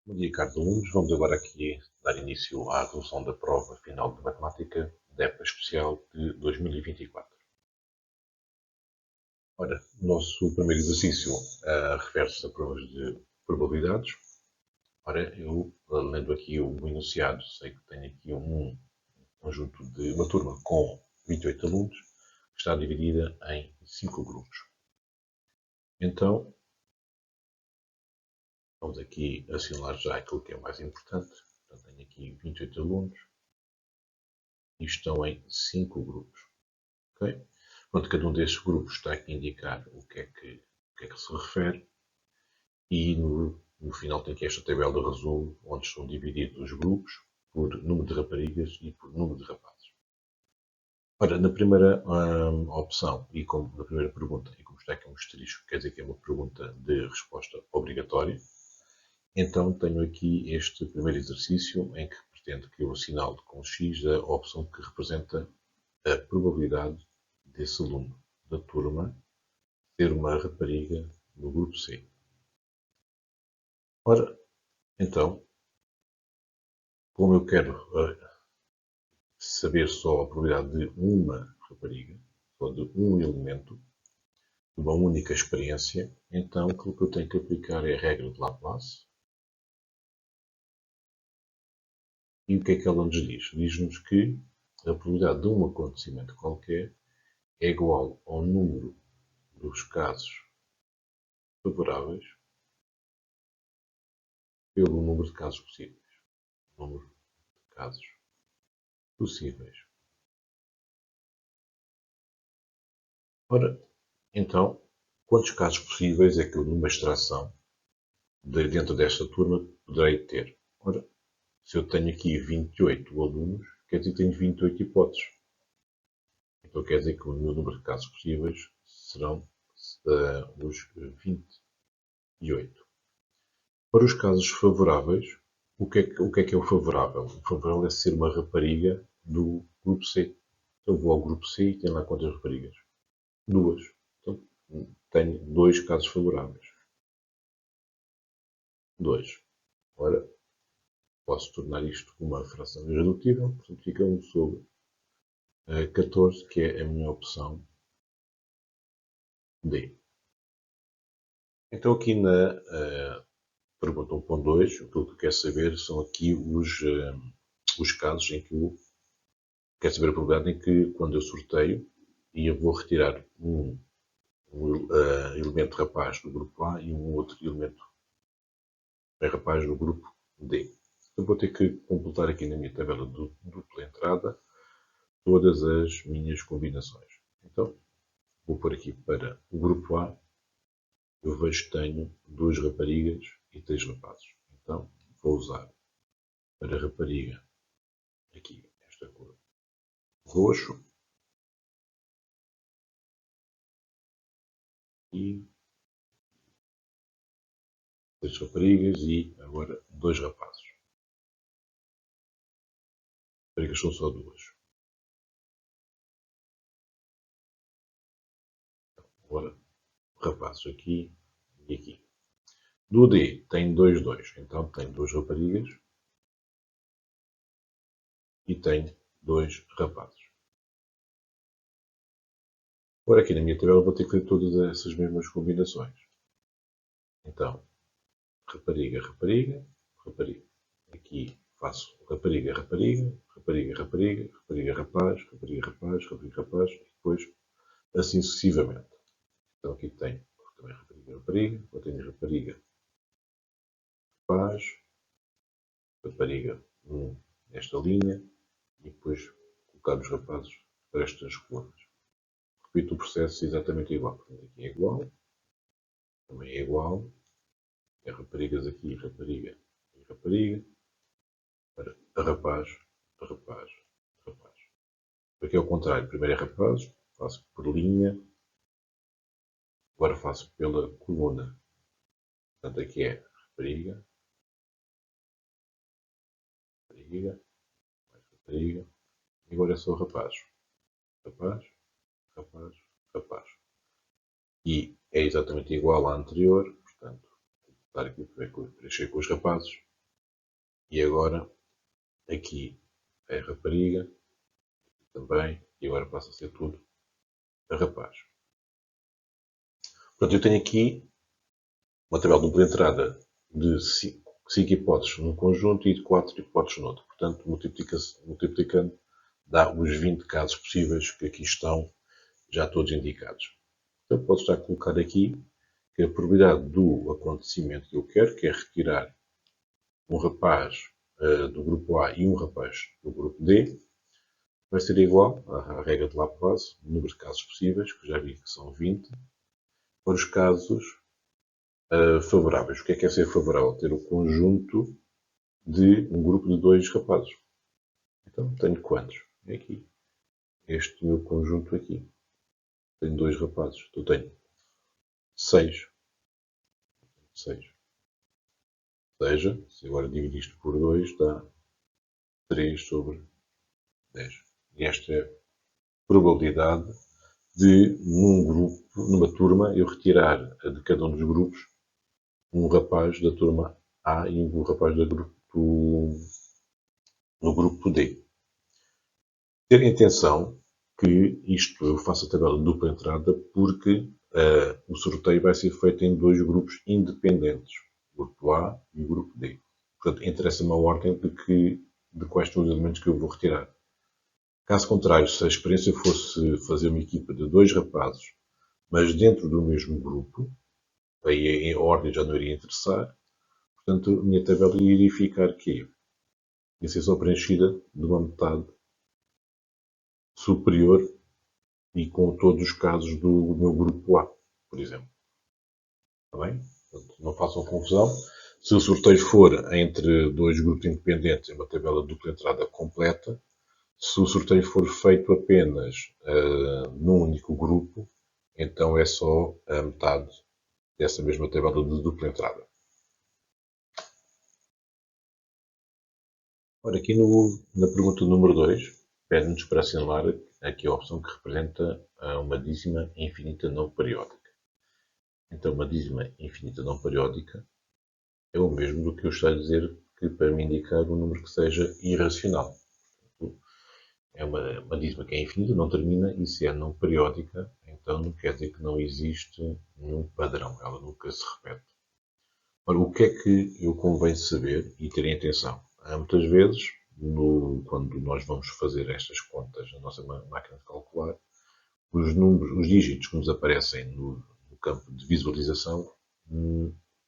Bom dia, caros alunos. Vamos agora aqui dar início à resolução da prova final de Matemática da época especial de 2024. Ora, o nosso primeiro exercício refere-se a provas de probabilidades. Ora, eu, lendo aqui o enunciado, sei que tenho aqui um conjunto de uma turma com 28 alunos, que está dividida em 5 grupos. Então, vamos aqui assinalar já aquilo que é mais importante. Portanto, tenho aqui 28 alunos e estão em 5 grupos. Okay? Pronto, cada um destes grupos está aqui a indicar o que é que se refere e no final tem aqui esta tabela de resumo onde estão divididos os grupos por número de raparigas e por número de rapazes. Ora, na primeira opção e como na primeira pergunta, e como está aqui um asterisco, quer dizer que é uma pergunta de resposta obrigatória, então tenho aqui este primeiro exercício em que pretendo que eu assinale com X a opção que representa a probabilidade desse aluno da turma ser uma rapariga no grupo C. Ora, então, como eu quero saber só a probabilidade de uma rapariga, ou de um elemento, de uma única experiência, então aquilo que eu tenho que aplicar é a regra de Laplace. E o que é que ela nos diz? Diz-nos que a probabilidade de um acontecimento qualquer é igual ao número dos casos favoráveis pelo número de casos possíveis. Número de casos possíveis. Ora, então, quantos casos possíveis é que eu, numa extração, dentro desta turma, poderei ter? Ora, se eu tenho aqui 28 alunos, quer dizer que tenho 28 hipóteses. Então quer dizer que o meu número de casos possíveis serão os 28. Para os casos favoráveis, o que é o favorável? O favorável é ser uma rapariga do grupo C. Então vou ao grupo C e tenho lá quantas raparigas? Duas. Então tenho dois casos favoráveis. Dois. Ora, posso tornar isto uma fração irredutível, portanto fica 1 sobre 14, que é a minha opção D. Então aqui na pergunta 1.2, o que eu quero saber são aqui os casos em que eu quero saber a probabilidade em que, quando eu sorteio, e eu vou retirar um elemento rapaz do grupo A e um outro elemento rapaz do grupo D. Eu vou ter que completar aqui na minha tabela de dupla entrada todas as minhas combinações. Então, vou pôr aqui para o grupo A, eu vejo que tenho 2 raparigas e 3 rapazes. Então, vou usar para rapariga aqui esta cor roxo e 3 raparigas e agora 2 rapazes. Raparigas são só 2. Agora, rapazes aqui e aqui. Do D tem 2, 2. Então tem 2 raparigas e tem 2 rapazes. Agora aqui na minha tabela vou ter que ter todas essas mesmas combinações. Então, rapariga, rapariga, rapariga. Aqui faço rapariga, rapariga, rapariga, rapariga, rapariga, rapaz, rapariga, rapaz, rapariga, rapaz, e depois assim sucessivamente. Então aqui tenho também rapariga, rapariga, depois tenho rapariga, rapaz, rapariga nesta linha, e depois colocar os rapazes para estas colunas. Repito o processo exatamente igual. Portanto, aqui é igual, também é igual, é raparigas aqui, rapariga e rapariga, para rapaz, rapaz, rapaz. Aqui é o contrário, primeiro é rapaz, faço por linha, agora faço pela coluna. Portanto, aqui é rapariga, rapariga, mais rapariga, e agora é só rapaz. Rapaz, rapaz, rapaz. E é exatamente igual à anterior, portanto, vou estar aqui para preencher com os rapazes, E agora, aqui é rapariga, também, e agora passa a ser tudo a rapaz. Portanto, eu tenho aqui uma tabela de dupla entrada de 5 hipóteses num conjunto e de 4 hipóteses no outro. Portanto, multiplicando, dá os 20 casos possíveis que aqui estão já todos indicados. Então, posso estar a colocar aqui que a probabilidade do acontecimento que eu quero, que é retirar um rapaz do grupo A e um rapaz do grupo D, vai ser igual à regra de Laplace, o número de casos possíveis, que já vi que são 20, para os casos favoráveis. O que é ser favorável? Ter o conjunto de um grupo de 2 rapazes. Então, tenho quantos? É aqui. Este meu conjunto aqui. Tenho 2 rapazes. Então, tenho 6. 6. Ou seja, se agora dividir isto por 2, dá 3 sobre 10. E esta é a probabilidade de, num grupo, numa turma, eu retirar de cada um dos grupos um rapaz da turma A e um rapaz do grupo D. Ter atenção que isto eu faço a tabela de dupla entrada porque o sorteio vai ser feito em 2 grupos independentes, o grupo A e o grupo D. Portanto, interessa-me a ordem de quais são os elementos que eu vou retirar. Caso contrário, se a experiência fosse fazer uma equipa de 2 rapazes, mas dentro do mesmo grupo, aí a ordem já não iria interessar. Portanto, a minha tabela iria ficar que ia ser só preenchida de uma metade superior e com todos os casos do meu grupo A, por exemplo. Está bem? Portanto, não façam confusão. Se o sorteio for entre 2 grupos independentes, é uma tabela de dupla entrada completa. Se o sorteio for feito apenas num único grupo, então é só a metade dessa mesma tabela de dupla entrada. Ora, aqui na pergunta número 2, pede-nos para assinalar aqui a opção que representa uma dízima infinita não periódica. Então, uma dízima infinita não periódica é o mesmo do que eu estou a dizer que para me indicar um número que seja irracional. É uma dízima que é infinita, não termina, e se é não periódica, então não quer dizer que não existe nenhum padrão, ela nunca se repete. Ora, o que é que eu convém saber e ter em atenção? Muitas vezes, quando nós vamos fazer estas contas na nossa máquina de calcular, os dígitos que nos aparecem no campo de visualização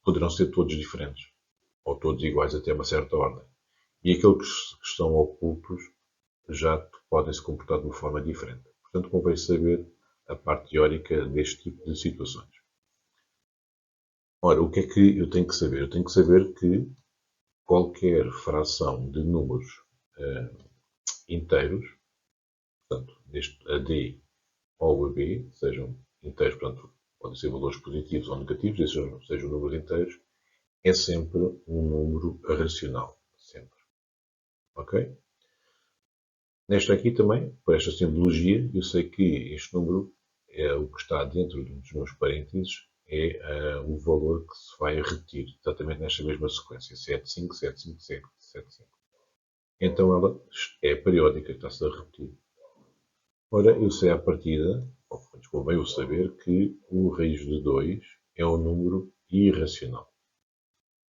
poderão ser todos diferentes, ou todos iguais até uma certa ordem. E aqueles que estão ocultos já podem se comportar de uma forma diferente. Portanto, convém saber a parte teórica deste tipo de situações. Ora, o que é que eu tenho que saber? Eu tenho que saber que qualquer fração de números inteiros, portanto, a D ou a B, sejam inteiros, portanto, podem ser valores positivos ou negativos, sejam números inteiros, é sempre um número racional. Sempre. Ok? Nesta aqui também, por esta simbologia, eu sei que este número é o que está dentro dos meus parênteses, é o valor que se vai repetir, exatamente nesta mesma sequência, 75, 75, 75. Então ela é periódica, está-se a repetir. Ora, eu sei à partida, convém eu saber que o raiz de 2 é um número irracional.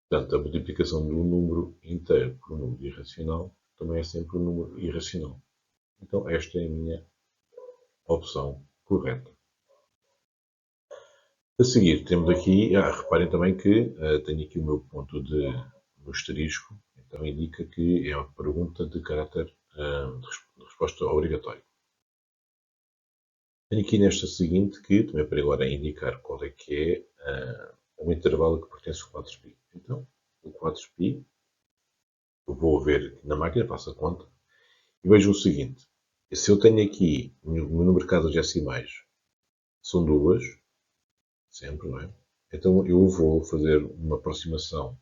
Portanto, a multiplicação de um número inteiro por um número irracional também é sempre um número irracional. Então, esta é a minha opção correta. A seguir, temos aqui, reparem também que tenho aqui o meu ponto no asterisco, então indica que é uma pergunta de caráter de resposta obrigatória. Tenho aqui nesta seguinte que, também para agora indicar qual é que é o intervalo que pertence ao 4π. Então, o 4π, eu vou ver na máquina, faço a conta, e vejo o seguinte. Se eu tenho aqui o meu número de casas decimais, são 2, sempre, não é? Então eu vou fazer uma aproximação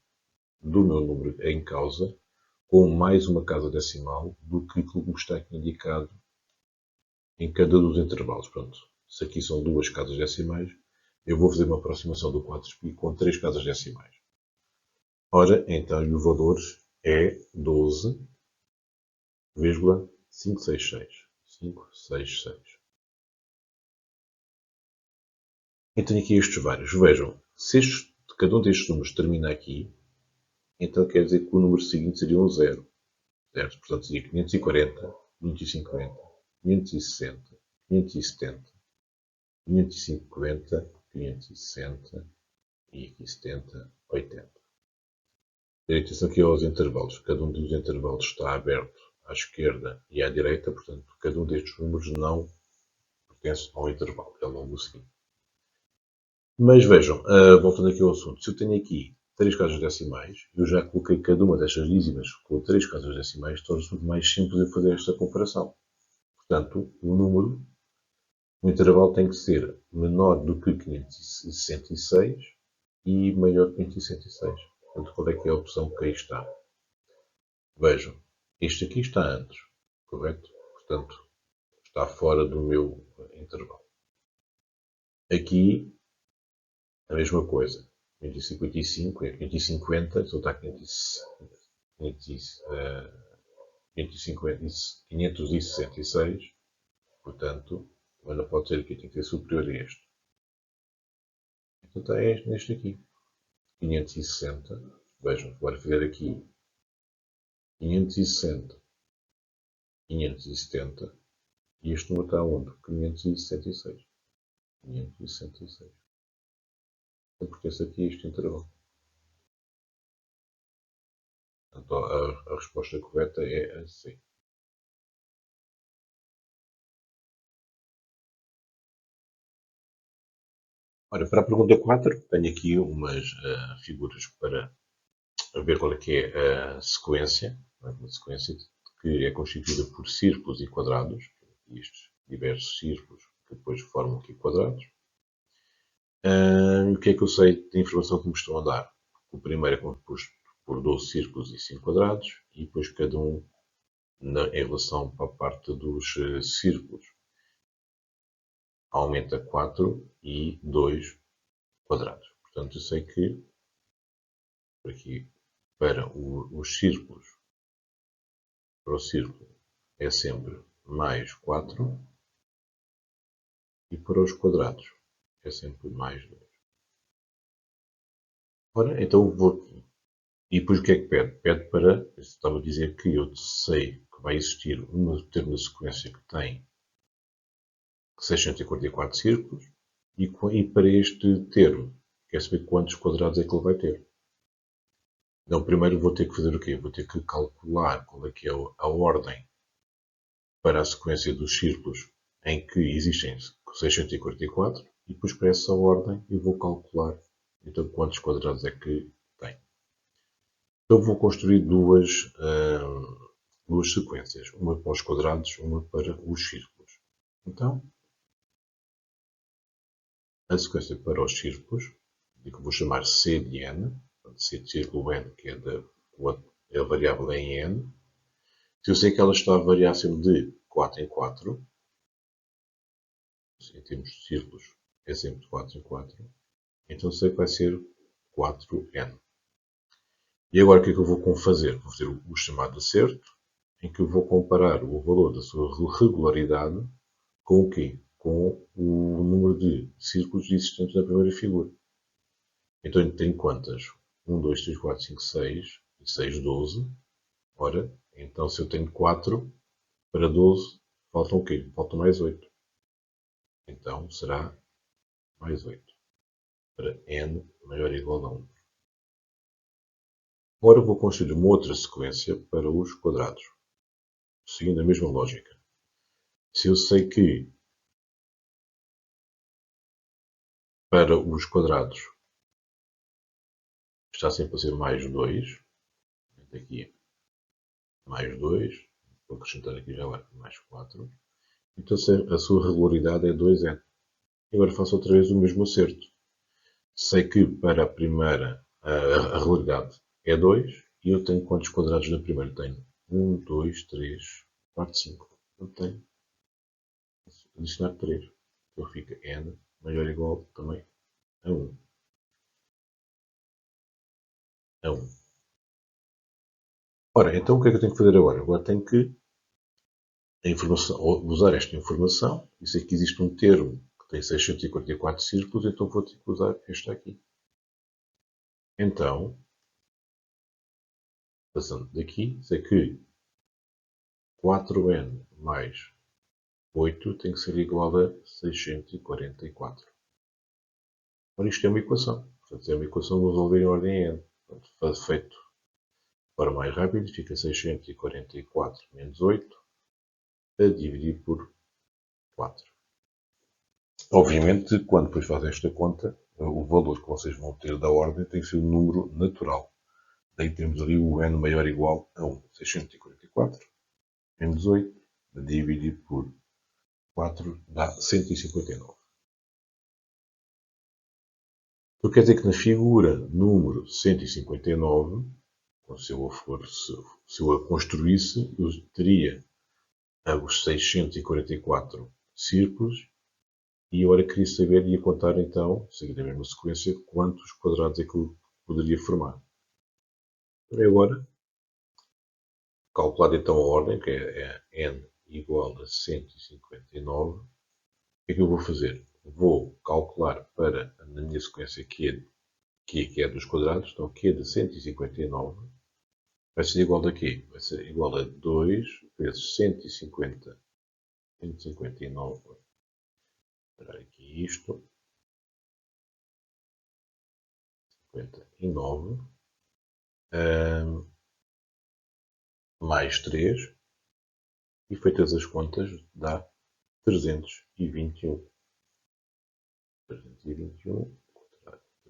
do meu número em causa com mais uma casa decimal do que me está aqui indicado em cada dos intervalos. Pronto, se aqui são 2 casas decimais, eu vou fazer uma aproximação do 4π com 3 casas decimais. Ora, então, o valor é 12,566. 566. Eu tenho aqui estes vários. Vejam, se cada um destes números termina aqui, então quer dizer que o número seguinte seria um zero. Certo? Portanto, seria 540, 550, 560, 570, 550, 560 e aqui 70, 80. Ter atenção aqui aos intervalos. Cada um dos intervalos está aberto à esquerda e à direita, portanto, cada um destes números não pertence ao intervalo, é logo o seguinte. Mas vejam, voltando aqui ao assunto, se eu tenho aqui 3 casas decimais, eu já coloquei cada uma destas dízimas com 3 casas decimais, torna-se muito mais simples de fazer esta comparação. Portanto, o intervalo tem que ser menor do que 566 e maior que 566. Portanto, qual é que é a opção que aí está? Vejam, este aqui está antes, correto? Portanto, está fora do meu intervalo. Aqui, a mesma coisa. 555 é 550, só está 566, portanto, mas não pode ser aqui, tem que ser superior a este. Então está neste aqui. 560, vejam, agora fazer aqui 560, 570, e este número está onde? 566. 566. Então pertence aqui a este intervalo. Portanto, a resposta correta é a C. Ora, para a pergunta 4, tenho aqui umas figuras para ver qual é que é a sequência. Uma sequência que é constituída por círculos e quadrados. Estes diversos círculos que depois formam aqui quadrados. O que é que eu sei de informação que me estão a dar? O primeiro é composto por 12 círculos e 5 quadrados, e depois cada um em relação para a parte dos círculos aumenta 4 e 2 quadrados. Portanto, eu sei que aqui para os círculos, para o círculo é sempre mais 4 e para os quadrados é sempre mais 2. Ora, então vou aqui. E depois o que é que pede? Pede para, estava a dizer que eu sei que vai existir uma determinada sequência que tem 644 círculos e para este termo, quer saber quantos quadrados é que ele vai ter. Então, primeiro vou ter que fazer o quê? Vou ter que calcular qual é que é a ordem para a sequência dos círculos em que existem 644 e depois para essa ordem eu vou calcular então quantos quadrados é que tem. Então vou construir duas sequências, uma para os quadrados, uma para os círculos. Então, a sequência para os círculos, que vou chamar C de n, C de círculo n, que é a variável em n. Se eu sei que ela está a variar sempre de 4 em 4, em termos de círculos, é sempre de 4 em 4, então sei que vai ser 4n. E agora o que é que eu vou fazer? Vou fazer o chamado acerto, em que eu vou comparar o valor da sua regularidade com o quê? Com o número de círculos existentes na primeira figura. Então eu tenho quantas? 1, 2, 3, 4, 5, 6, e 6, 12. Ora, então se eu tenho 4, para 12, faltam o quê? Faltam mais 8. Então será mais 8. Para n maior ou igual a 1. Agora vou construir uma outra sequência para os quadrados, seguindo a mesma lógica. Se eu sei que para os quadrados está sempre a ser mais 2, aqui mais 2, vou acrescentar aqui já mais 4, então a sua regularidade é 2n. Agora faço outra vez o mesmo acerto. Sei que para a primeira a regularidade é 2 e eu tenho quantos quadrados na primeira? Tenho 1, 2, 3, 4, 5. Eu tenho adicionar 3. Então fica n maior ou igual também a 1. A 1. Ora, então o que é que eu tenho que fazer agora? Agora tenho que usar esta informação. E sei que existe um termo que tem 644 círculos, então vou ter que usar este aqui. Então, passando daqui, sei que 4n mais 8 tem que ser igual a 644. Ora, isto é uma equação. Portanto, é uma equação de resolver em ordem n. Portanto, feito para mais rápido, fica 644 menos 8 a dividir por 4. Obviamente, quando depois fazem esta conta, o valor que vocês vão ter da ordem tem que ser um número natural. Daí temos ali o n maior ou igual a 1. 644 menos 8 a dividir por 4 dá 159. Então quer dizer que na figura número 159, se eu a construísse, eu teria os 644 círculos e agora queria saber, ia contar então, seguindo a mesma sequência, quantos quadrados é que eu poderia formar. Então agora, calcular então a ordem, que é n igual a 159, o que é que eu vou fazer? Vou calcular na minha sequência que é dos quadrados, então Q de 159 vai ser igual a quê? Vai ser igual a 2 vezes 150. 159. Espera aqui isto. 59. Mais 3. E feitas as contas, dá 321. 321.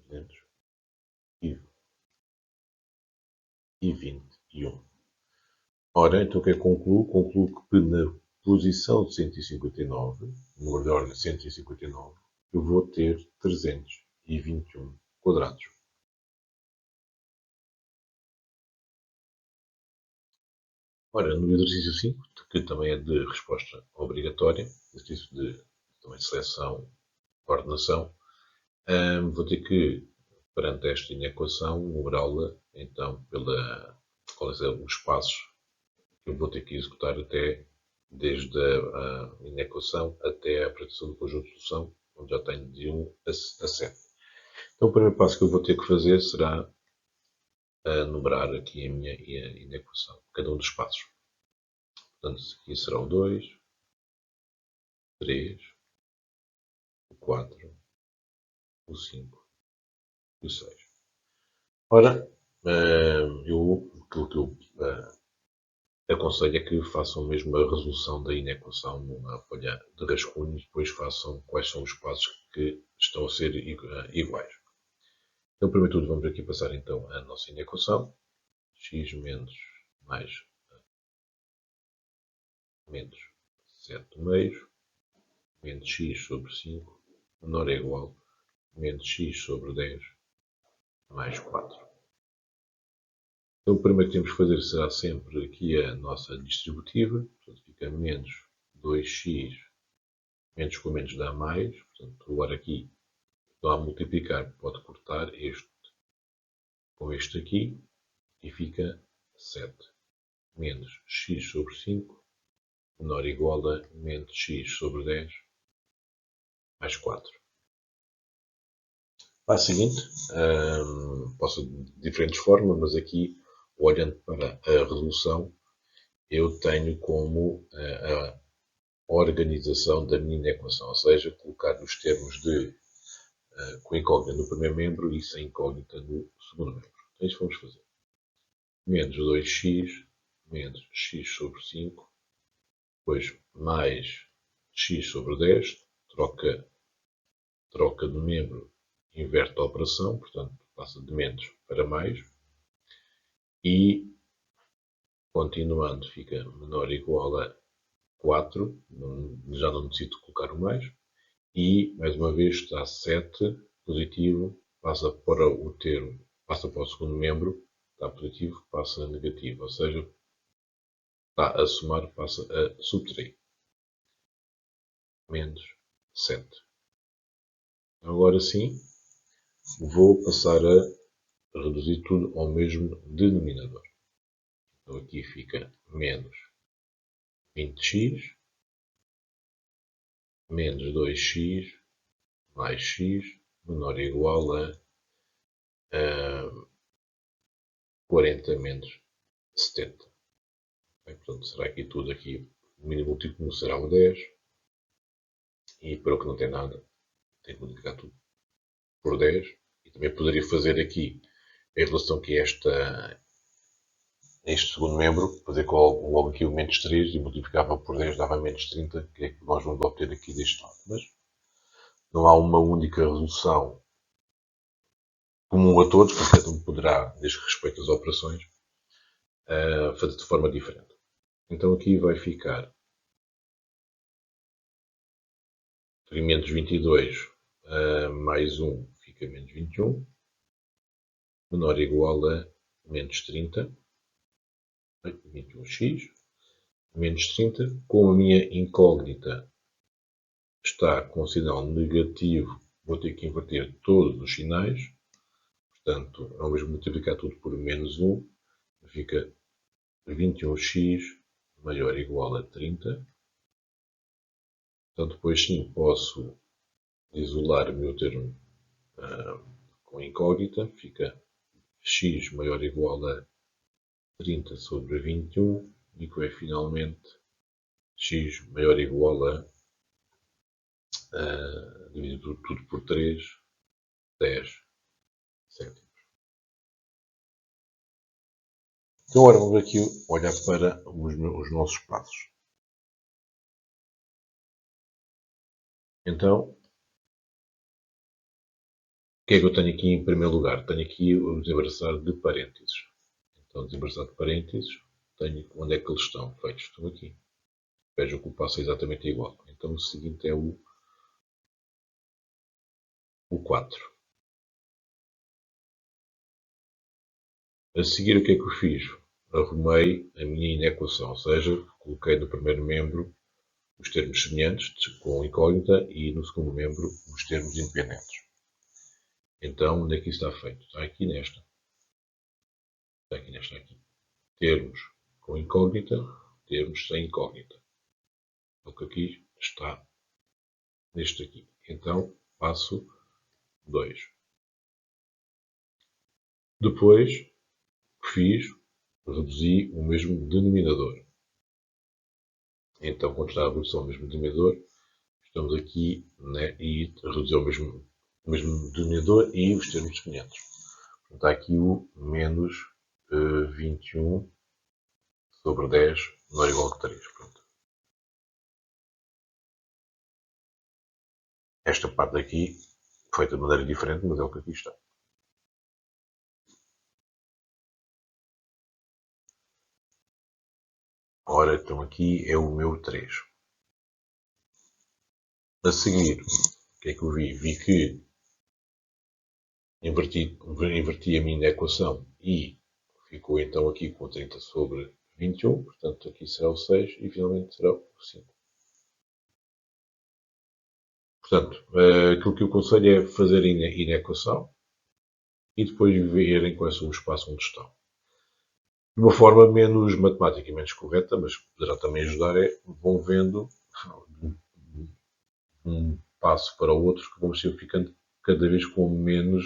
321. Ora, então o que é que concluo? Concluo que na posição de 159, no número de ordem 159, eu vou ter 321 quadrados. Ora, no exercício 5, que também é de resposta obrigatória, exercício também de seleção, coordenação, vou ter que, perante esta inequação, numerá-la, então, quais são os passos que eu vou ter que executar desde a inequação até a apresentação do conjunto de solução, onde já tenho de 1 a 7. Então, o primeiro passo que eu vou ter que fazer será numerar aqui a minha inequação, cada um dos passos. Portanto, aqui será o 2, 3, o 4, o 5 e o 6. Ora, aquilo que eu aconselho é que façam mesmo a resolução da inequação numa folha de rascunho e depois façam quais são os passos que estão a ser iguais. Então, primeiro de tudo, vamos aqui passar então a nossa inequação. X menos 7 meios menos x sobre 5 menor ou igual menos x sobre 10 mais 4. Então, o primeiro que temos que fazer será sempre aqui a nossa distributiva. Portanto, fica menos 2x, menos com menos dá mais. Portanto, agora aqui, estou a multiplicar, pode cortar este com este aqui e fica 7 menos x sobre 5 menor ou igual a menos x sobre 10 mais 4. Passo seguinte, posso de diferentes formas, mas aqui, olhando para a resolução, eu tenho como a organização da minha equação, ou seja, colocar os termos com incógnita no primeiro membro e sem incógnita no segundo membro. Então, isso vamos fazer. Menos 2x menos x sobre 5, depois mais x sobre 10, troca de membro, inverte a operação, portanto, passa de menos para mais, e, continuando, fica menor ou igual a 4, já não necessito colocar o mais, e, mais uma vez, está 7 positivo, passa para o segundo membro, está positivo, passa a negativo, ou seja, está a somar, passa a subtrair. Menos 7. Agora sim, vou passar a reduzir tudo ao mesmo denominador. Então aqui fica menos 20x menos 2x mais x menor ou igual a 40 menos 70. Bem, portanto, será aqui tudo aqui, o mínimo múltiplo será o 10. E para o que não tem nada, tem que multiplicar tudo por 10. E também poderia fazer aqui, em relação que este segundo membro, fazer logo aqui o menos 3 e multiplicava por 10, dava menos 30, que é que nós vamos obter aqui deste lado. Mas não há uma única resolução comum a todos, porque cada um poderá, desde que respeite as operações, fazer de forma diferente. Então aqui vai ficar menos 22 mais 1 fica menos 21, menor ou igual a menos 30, 21x, menos 30, com a minha incógnita está com sinal negativo, vou ter que inverter todos os sinais, portanto, ao mesmo multiplicar tudo por menos 1, fica 21x maior ou igual a 30. Então, depois sim, posso isolar o meu termo com incógnita, fica x maior ou igual a 30 sobre 21, e que é finalmente x maior ou igual a, dividido tudo por 3, 10 cêntimos. Então agora vamos aqui olhar para os nossos passos. Então, o que é que eu tenho aqui em primeiro lugar? Tenho aqui o desembaraçar de parênteses. Então, desembaraçar de parênteses, tenho onde é que eles estão feitos? Estão aqui. Vejam que o passo é exatamente igual. Então, o seguinte é o 4. A seguir, o que é que eu fiz? Arrumei a minha inequação, ou seja, coloquei no primeiro membro os termos semelhantes, com incógnita, e no segundo membro os termos independentes. Então, onde é que isso está feito? Está aqui nesta. Está aqui nesta aqui. Termos com incógnita, termos sem incógnita. O que aqui está neste aqui. Então, passo 2. Depois, o que fiz? Reduzi o mesmo denominador. Então, quando está a redução do mesmo denominador, estamos aqui, né, e reduzir o mesmo denominador e os termos semelhantes. Portanto, está aqui o menos 21 sobre 10 não é igual a 3. Pronto. Esta parte aqui, feita de maneira diferente, mas é o que aqui está. Ora, então aqui é o meu 3. A seguir, o que é que eu vi? Vi que inverti a minha equação e ficou então aqui com 30 sobre 21, portanto aqui será o 6 e finalmente será o 5. Portanto, aquilo que eu aconselho é fazerem a equação e depois verem quais são os espaços onde estão. De uma forma menos matemática e menos correta, mas poderá também ajudar, vão vendo um passo para o outro que vamos sempre ficando cada vez com menos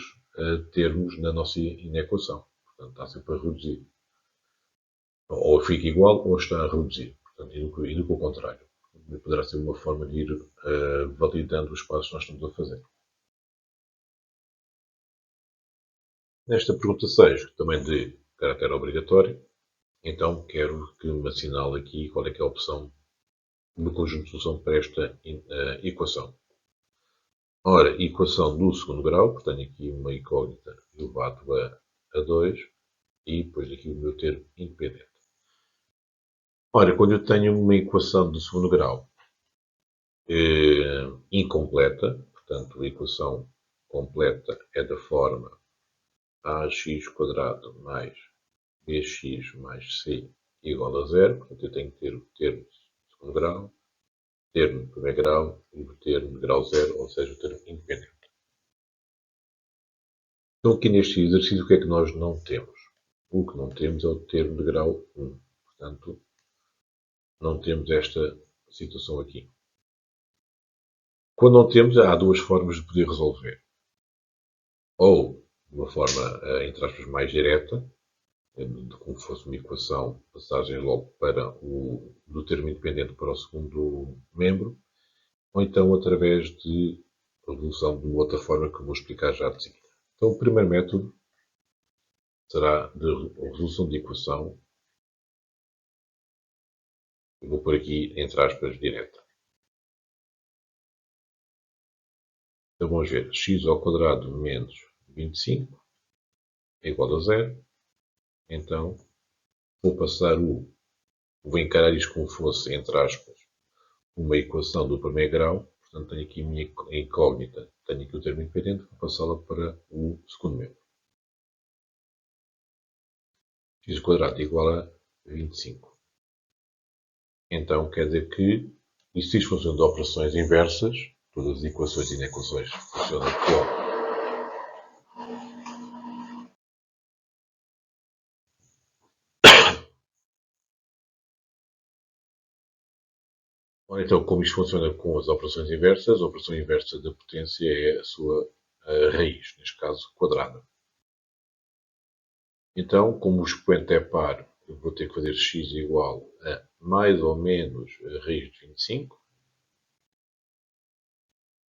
termos na nossa inequação. Portanto, está sempre a reduzir. Ou fica igual ou está a reduzir. Portanto, e do que o contrário. Poderá ser uma forma de ir validando os passos que nós estamos a fazer. Nesta pergunta 6, também de caráter obrigatório, então quero que me assinale aqui qual é que é a opção do conjunto de solução para esta equação. Ora, equação do segundo grau, que tenho aqui uma incógnita elevado a 2, e depois aqui o meu termo independente. Ora, quando eu tenho uma equação de segundo grau incompleta, portanto, a equação completa é da forma ax² mais bx mais c igual a 0, portanto, eu tenho que ter o termo de segundo grau, termo de primeiro grau e o termo de grau 0, ou seja, o termo independente. Então, aqui neste exercício, o que é que nós não temos? O que não temos é o termo de grau 1. Portanto, não temos esta situação aqui. Quando não temos, há duas formas de poder resolver. Ou de uma forma, entre aspas, mais direta, como se fosse uma equação, passagem logo do termo independente para o segundo membro, ou então através de resolução de outra forma que eu vou explicar já de seguida. Então, o primeiro método será de resolução de equação. Eu vou pôr aqui, entre aspas, direta. Então, vamos ver. X ao quadrado menos 25 é igual a zero. Então, vou encarar isto como fosse, entre aspas, uma equação do primeiro grau. Portanto, tenho aqui a minha incógnita. Tenho aqui o termo independente. Vou passá-la para o segundo membro. X ao quadrado igual a 25. Então, quer dizer que isto funciona de operações inversas. Todas as equações e inequações funcionam com. Ora, então, como isto funciona com as operações inversas, a operação inversa da potência é a sua raiz, neste caso quadrada. Então, como o expoente é par, eu vou ter que fazer x igual a mais ou menos a raiz de 25,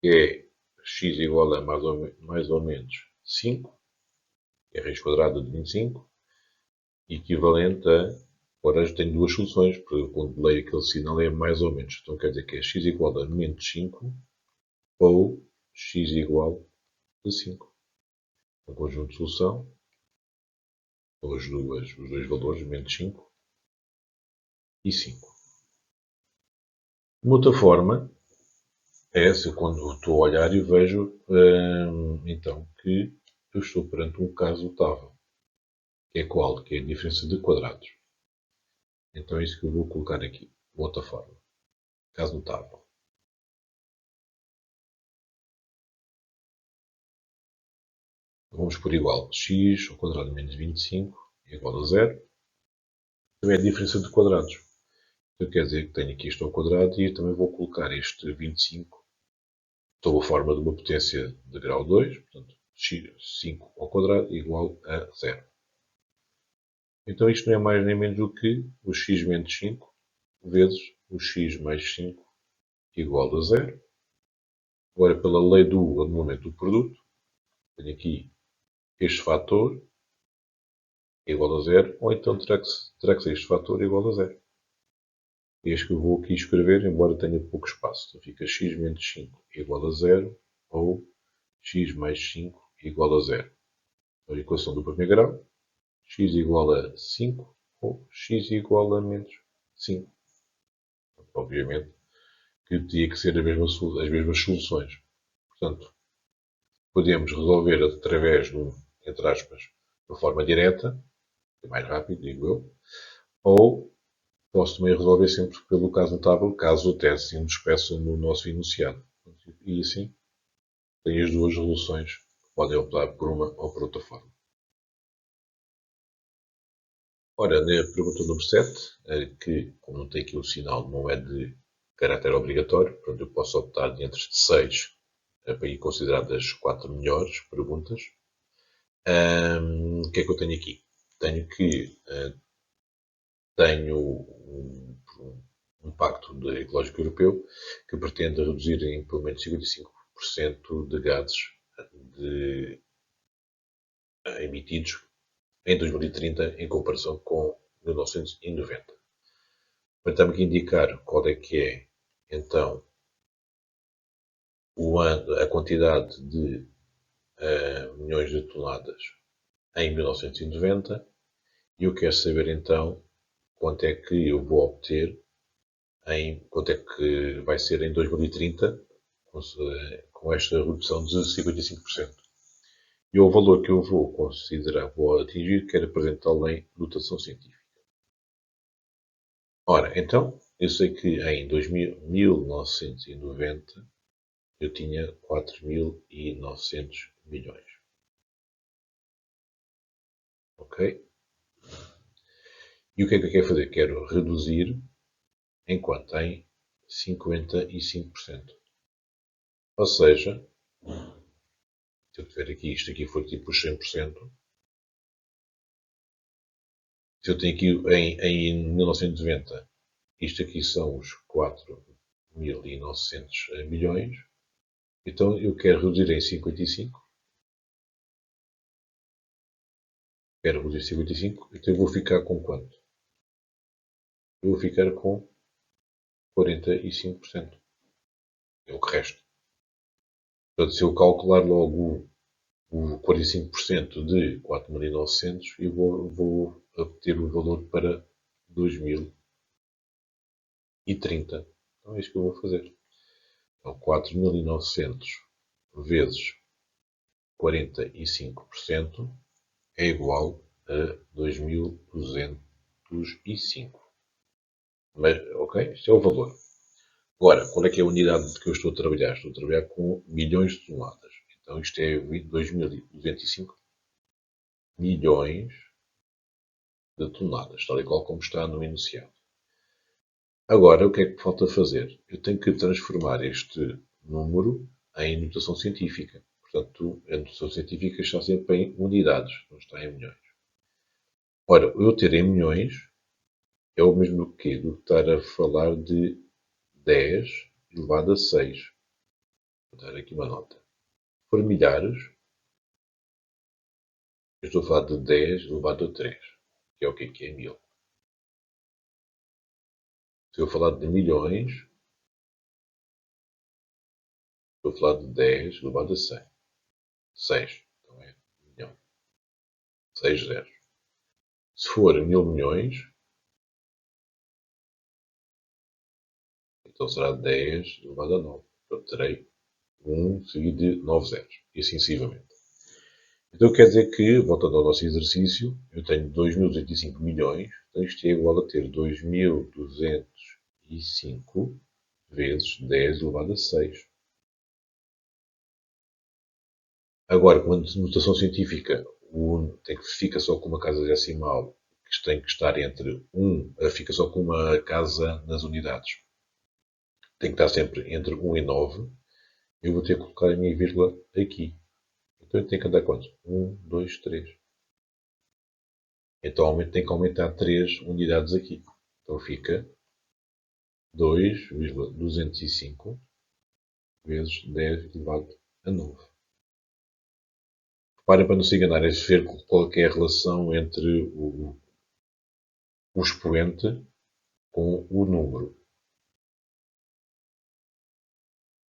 que é x igual a mais ou menos 5, que é a raiz quadrada de 25, equivalente a. Agora eu tenho duas soluções, porque quando leio aquele sinal é mais ou menos. Então quer dizer que é x igual a menos 5 ou x igual a 5. Um conjunto de solução, ou os dois valores, menos 5 e 5. Uma outra forma é se quando estou a olhar e vejo então que eu estou perante um caso notável. Que é qual? Que é a diferença de quadrados. Então é isso que eu vou colocar aqui. Outra forma. Caso notável. Vamos por igual. X ao quadrado menos 25 é igual a 0. Também é a diferença de quadrados. Então quer dizer que tenho aqui isto ao quadrado e também vou colocar este 25 sob a forma de uma potência de grau 2. Portanto, x5 ao quadrado igual a 0. Então isto não é mais nem menos do que o x menos 5 vezes o x mais 5 igual a 0. Agora, pela lei do anulamento do produto, tenho aqui este fator igual a 0, ou então terá que ser este fator igual a 0. É este que eu vou aqui escrever, embora tenha pouco espaço. Então fica x menos 5 igual a 0, ou x mais 5 igual a 0. Então, a equação do primeiro grau, x igual a 5 ou x igual a menos 5. Obviamente que teria que ser as mesmas soluções. Portanto, podemos resolver através de entre aspas, de uma forma direta, é mais rápido, digo eu, ou posso também resolver sempre pelo caso notável, caso até assim nos peçam no nosso enunciado. E assim, tem as duas resoluções, podem optar por uma ou por outra forma. Ora, na pergunta número 7, que, como não tem aqui o sinal, não é de caráter obrigatório, portanto eu posso optar de entre 6 para ir consideradas as 4 melhores perguntas. O que é que eu tenho aqui? Tenho um pacto ecológico europeu que pretende reduzir em pelo menos 55% de gases emitidos em 2030 em comparação com 1990. Está-me aqui a indicar qual é que é, então, a quantidade de milhões de toneladas em 1990 e eu quero saber, então, quanto é que eu vou obter quanto é que vai ser em 2030 com esta redução de 55%. E o valor que eu vou atingir, quero apresentá-lo em notação científica. Ora, então, eu sei que em 1990 eu tinha 4.900 milhões. Ok? E o que é que eu quero fazer? Quero reduzir enquanto em 55%. Ou seja, se eu tiver aqui, isto aqui for tipo os 100%, se eu tenho aqui em 1990, isto aqui são os 4.900 milhões, então eu quero reduzir em 55, quero reduzir 55, então eu vou ficar com quanto? Eu vou ficar com 45%. É o que resta. Portanto, se eu calcular logo o 45% de 4.900, eu vou obter o valor para 2030. Então é isso que eu vou fazer. Então, 4.900 vezes 45% é igual a 2.205. Mas, ok? Este é o valor. Agora, qual é que é a unidade de que eu estou a trabalhar? Estou a trabalhar com milhões de toneladas. Então, isto é 2.205 milhões de toneladas, tal e qual como está no enunciado. Agora, o que é que falta fazer? Eu tenho que transformar este número em notação científica. Portanto, a notação científica está sempre em unidades, não está em milhões. Ora, eu ter em milhões é o mesmo do que estar a falar de 10 elevado a 6. Vou dar aqui uma nota. Se for milhares, eu estou a falar de 10 elevado a 3, que é o que é 1000. Se eu falar de milhões, estou a falar de 10 elevado a 100. 6. Então é milhão. 6 zeros. Se for 1000 milhões, então será 10 elevado a 9. Portanto, terei 1 seguido de 9 zeros. E assim sucessivamente. Então quer dizer que, voltando ao nosso exercício, eu tenho 2.205 milhões, então isto é igual a ter 2.205 vezes 10 elevado a 6. Agora, com a notação científica, fica só com uma casa decimal, que tem que estar entre 1, fica só com uma casa nas unidades. Tem que estar sempre entre 1 e 9. Eu vou ter que colocar a minha vírgula aqui. Então eu tenho que andar quantos? 1, 2, 3. Então tem que aumentar 3 unidades aqui. Então fica 2,205 vezes 10 elevado a 9. Reparem para não se enganar, é ver qual é a relação entre o expoente com o número.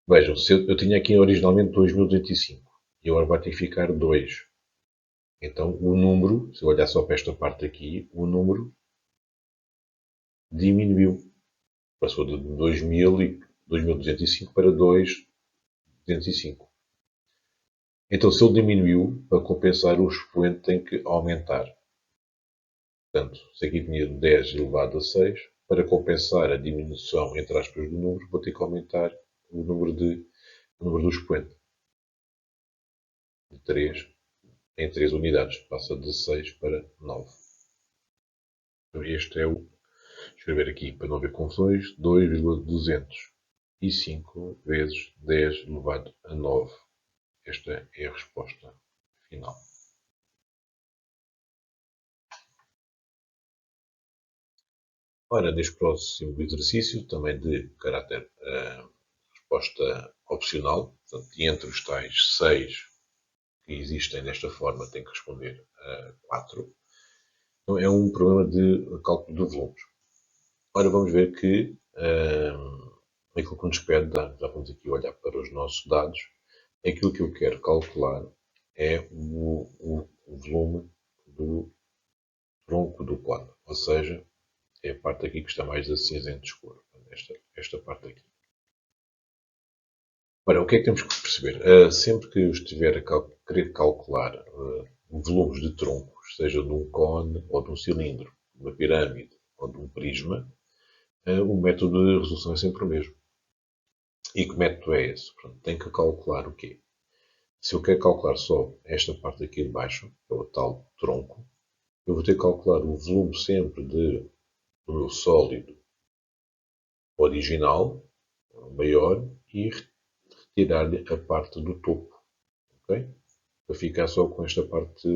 Vejam, se eu tinha aqui originalmente 2.205 e agora vai ter que ficar 2. Então o número, se eu olhar só para esta parte aqui, o número diminuiu. Passou de 2.205 para 2.205. Então, se ele diminuiu, para compensar, o expoente tem que aumentar. Portanto, se aqui tinha 10 elevado a 6, para compensar a diminuição, entre aspas, do número, vou ter que aumentar o número do expoente. De 3 em 3 unidades. Passa de 6 para 9. Então, este é o... Escrever aqui, para não haver confusões, 2,205 vezes 10 elevado a 9. Esta é a resposta final. Ora, neste próximo exercício, também de caráter resposta opcional, portanto, entre os tais 6 que existem desta forma, tem que responder a 4. Então, é um problema de cálculo de volumes. Ora, vamos ver que aquilo que nos pede, já vamos aqui olhar para os nossos dados, aquilo que eu quero calcular é o volume do tronco do plano, ou seja, é a parte aqui que está mais a cinzento escuro, esta parte aqui. Ora, o que é que temos que perceber? Sempre que eu estiver a querer calcular volumes de troncos, seja de um cone ou de um cilindro, de uma pirâmide ou de um prisma, o método de resolução é sempre o mesmo. E que método é esse? Portanto, tem que calcular o quê? Se eu quero calcular só esta parte aqui de baixo, que é o tal tronco, eu vou ter que calcular o volume sempre do meu sólido original, maior, e retirar-lhe a parte do topo, ok? Para ficar só com esta parte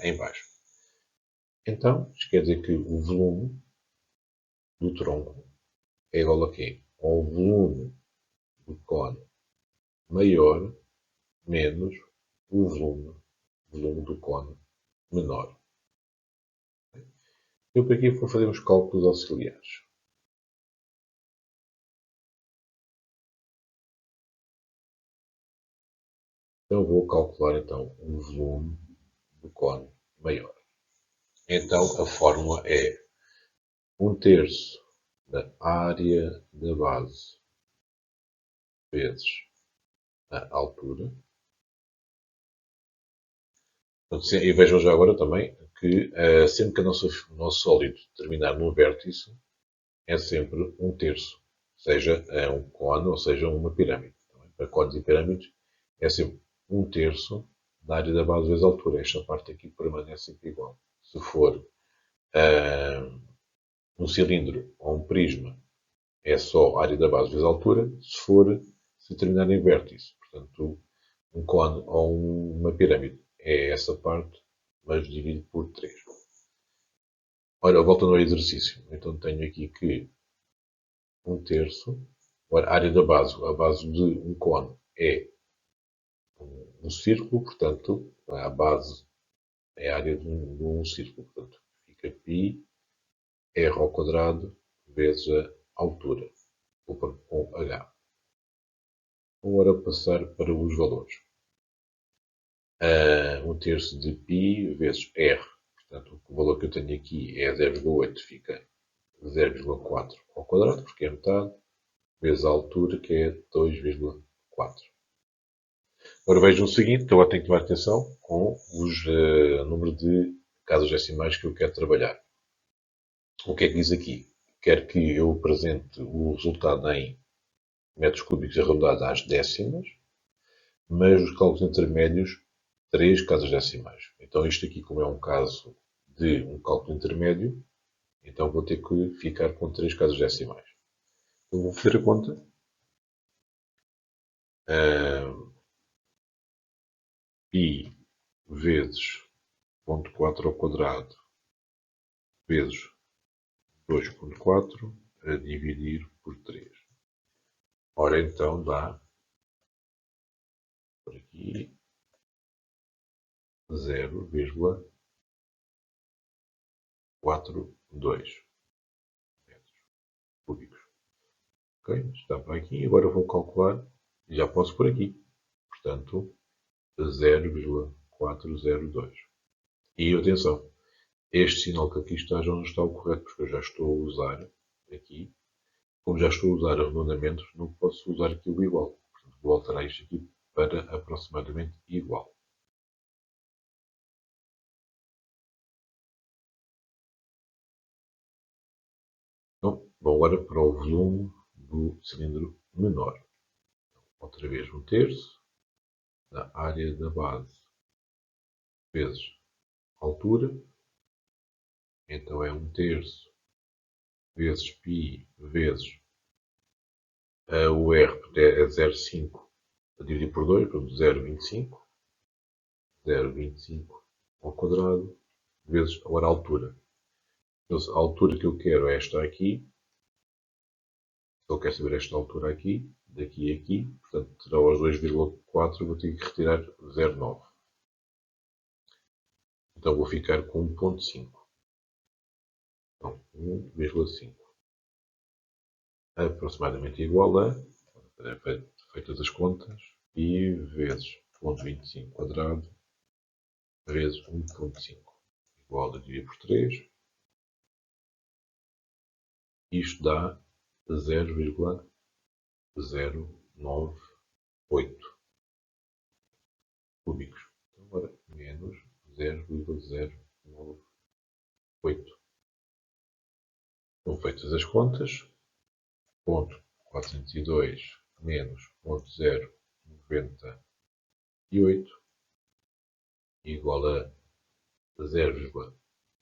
em baixo. Então, isto quer dizer que o volume do tronco é igual a quê? Ao volume do cone maior menos o volume do cone menor. Eu por aqui vou fazer os cálculos auxiliares. Então vou calcular então o volume do cone maior. Então a fórmula é 1/3 da área da base vezes a altura. E vejam já agora também que sempre que o nosso sólido terminar no vértice, é sempre 1/3, seja um cone ou seja uma pirâmide. Para cones e pirâmides é sempre 1/3 da área da base vezes a altura. Esta parte aqui permanece sempre igual. Se for um cilindro ou um prisma, é só a área da base vezes a altura. Se terminar em vértice, portanto, um cone ou uma pirâmide, é essa parte, mas dividido por 3. Ora, voltando ao exercício. Então tenho aqui que 1/3. Ora, a área da base, a base de um cone é um círculo, portanto, a base é a área de um círculo. Portanto, fica π r ao quadrado vezes a altura, ou com h. Agora passar para os valores. 1/3 de π vezes r. Portanto, o valor que eu tenho aqui é 0,8, fica 0,4 ao quadrado, porque é metade, vezes a altura, que é 2,4. Agora vejam o seguinte, que agora tenho que tomar atenção com o número de casas decimais que eu quero trabalhar. O que é que diz aqui? Quero que eu apresente o resultado em metros cúbicos arredondados às décimas, mas os cálculos intermédios, 3 casas decimais. Então isto aqui, como é um caso de um cálculo intermédio, então vou ter que ficar com 3 casas decimais. Então vou fazer a conta. Π vezes 0,4 ao quadrado vezes 2,4 a dividir por 3. Ora, então dá por aqui 0,42 metros cúbicos. Ok? Está para aqui. Agora vou calcular. Já posso por aqui. Portanto, 0,402. E atenção, este sinal que aqui está já não está o correto, porque eu já estou a usar aqui. Como já estou a usar arredondamentos, não posso usar aqui o igual. Portanto, vou alterar isto aqui para aproximadamente igual. Então, vou agora para o volume do cilindro menor. Outra vez 1/3 da área da base vezes a altura. Então é 1/3 vezes π vezes o R é 0,5 a dividir por 2, portanto 0,25. 0,25 ao quadrado vezes agora a altura. Então, a altura que eu quero é esta aqui. Se eu quero saber esta altura aqui, daqui a aqui, portanto, terá os 2,4, vou ter que retirar 0,9. Então vou ficar com 1,5. Então, 1,5. Aproximadamente igual a, feitas as contas, π vezes 0,25 quadrado vezes 1,5. Igual a dividir por 3. Isto dá 0,098 cúbicos. Então, agora, menos 0,098. Estão feitas as contas. Ponto 402 menos ponto 098 igual a 0,3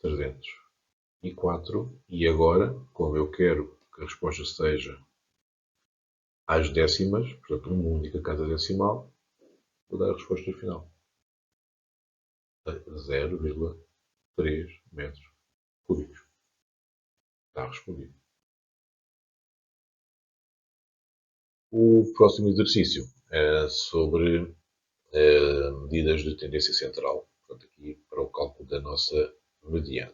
304. E agora, como eu quero que a resposta seja às décimas, portanto, uma única casa decimal, vou dar a resposta final. 0,3 metros cúbicos. Está respondido. O próximo exercício é sobre medidas de tendência central, portanto, aqui para o cálculo da nossa mediana.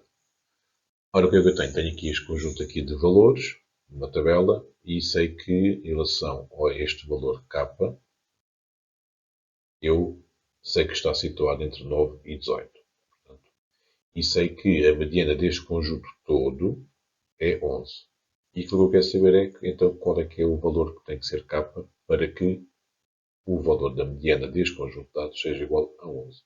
Ora, o que é que eu tenho? Tenho aqui este conjunto aqui de valores, uma tabela, e sei que em relação a este valor K, eu sei que está situado entre 9 e 18. Portanto, e sei que a mediana deste conjunto todo é 11. E aquilo que eu quero saber é, então, qual é que é o valor que tem que ser K para que o valor da mediana deste conjunto de dados seja igual a 11.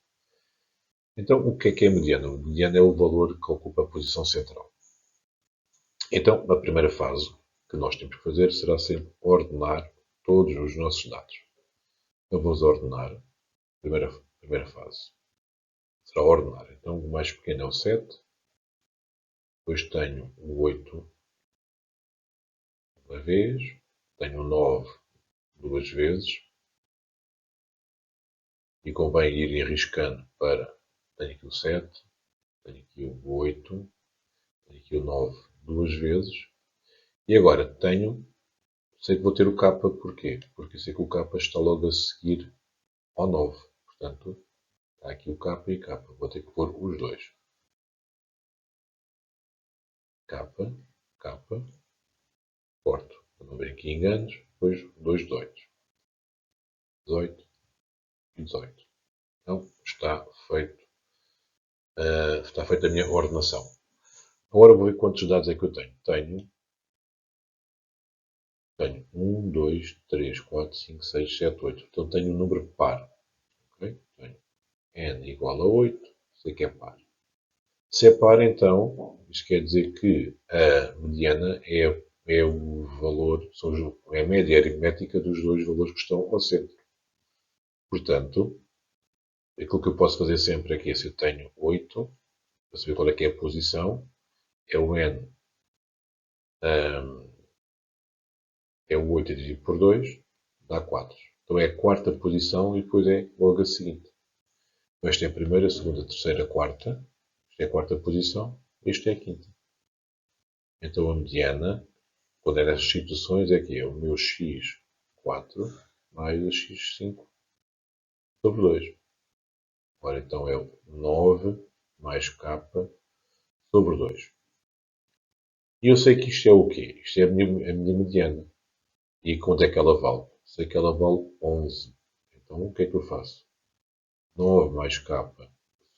Então, o que é a mediana? A mediana é o valor que ocupa a posição central. Então, a primeira fase que nós temos que fazer será sempre ordenar todos os nossos dados. Então, vamos ordenar. Primeira fase será ordenar. Então, o mais pequeno é o 7. Depois tenho o 8 uma vez. Tenho o 9 duas vezes. E convém ir arriscando para... Tenho aqui o 7. Tenho aqui o 8. Tenho aqui o 9 duas vezes. E agora sei que vou ter o K, porquê? Porque eu sei que o K está logo a seguir ao 9. Portanto, está aqui o K e K. Vou ter que pôr os dois. K, K, corto. Para não haver aqui enganos. Depois, 2 18. 18 e 18. Então, está feita a minha ordenação. Agora vou ver quantos dados é que eu tenho. Tenho 1, 2, 3, 4, 5, 6, 7, 8. Então tenho um número par. Okay? Tenho n igual a 8. Sei que é par. Se é par, então, isto quer dizer que a mediana é o valor, é a média aritmética dos dois valores que estão ao centro. Portanto, aquilo que eu posso fazer sempre é que se eu tenho 8, para saber qual é que é a posição, é o n, é o 8 dividido por 2, dá 4. Então é a quarta posição e depois é logo a seguinte. Então esta é a primeira, a segunda, a terceira, a quarta. Esta é a quarta posição, esta é a quinta. Então a mediana, quando é nestas situações, é que é o meu x4 mais o x5 sobre 2. Ora, então é o 9 mais k sobre 2. E eu sei que isto é o quê? Isto é a minha mediana. E quanto é que ela vale? Sei que ela vale 11. Então o que é que eu faço? 9 mais k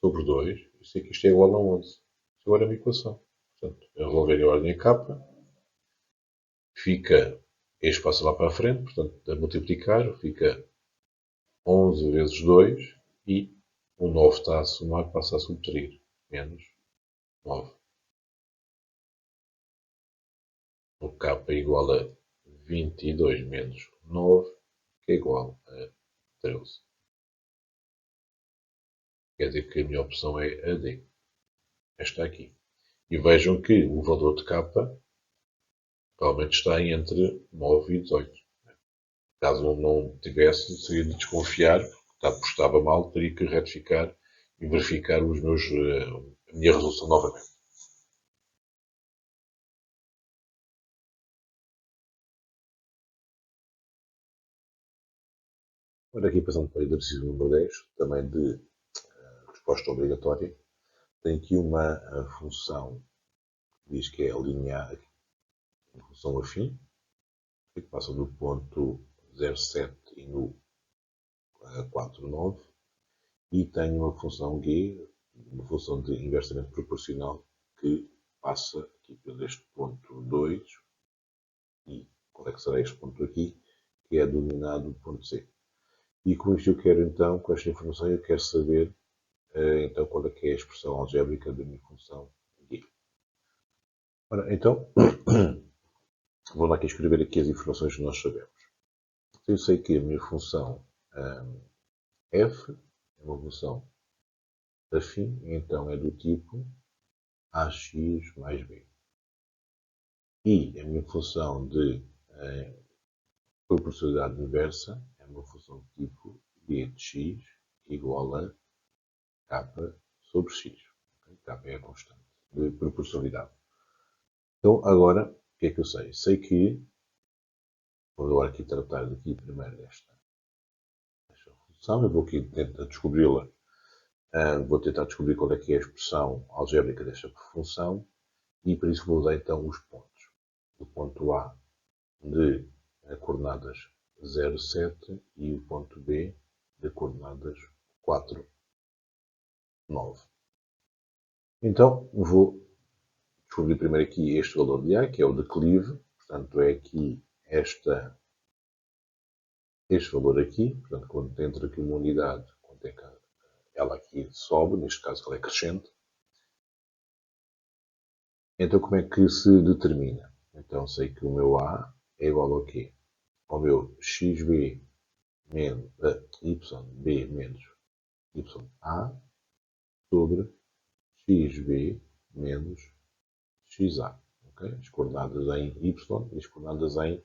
sobre 2. Eu sei que isto é igual a 11. Isto agora é a minha equação. Portanto, eu resolver a ordem a k. Fica, este passa lá para a frente, portanto, a multiplicar, fica 11 vezes 2 e o 9 está a somar, passa a subtrair. Menos 9. O k é igual a 22 menos 9, que é igual a 13. Quer dizer que a minha opção é a D. Esta aqui. E vejam que o valor de k realmente está entre 9 e 18. Caso não tivesse, seria de desconfiar, estava mal, teria que retificar e verificar a minha resolução novamente. Ora, aqui passando para o exercício número 10, também de resposta obrigatória, tem aqui uma função que diz que é linear, uma função afim, que passa do ponto 0,7 e no 4,9, e tem uma função g, uma função de inversamente proporcional, que passa aqui por este ponto 2, e qual é que será este ponto aqui, que é denominado ponto C. E com isto eu quero então, com esta informação, eu quero saber então qual é que é a expressão algébrica da minha função g. Ora, então, vou lá aqui escrever aqui as informações que nós sabemos. Eu sei que a minha função f é uma função afim, então é do tipo ax mais b. E a minha função de proporcionalidade inversa é uma função de tipo g de x igual a k sobre x. K é a constante de proporcionalidade. Então, agora, o que é que eu sei? Sei que, vou agora aqui tratar daqui primeiro desta função, eu vou aqui tentar descobri-la, vou tentar descobrir qual é que é a expressão algébrica desta função, e para isso vou usar então os pontos. O ponto A de coordenadas 0, 7 e o ponto B de coordenadas 4, 9. Então, vou descobrir primeiro aqui este valor de A, que é o declive, portanto é aqui este valor aqui, portanto quando entra aqui uma unidade, quando é que ela aqui sobe, neste caso ela é crescente. Então como é que se determina? Então sei que o meu A é igual ao quê? Ao meu xb menos yb menos ya sobre xb menos xa. Okay? As coordenadas em y e as coordenadas em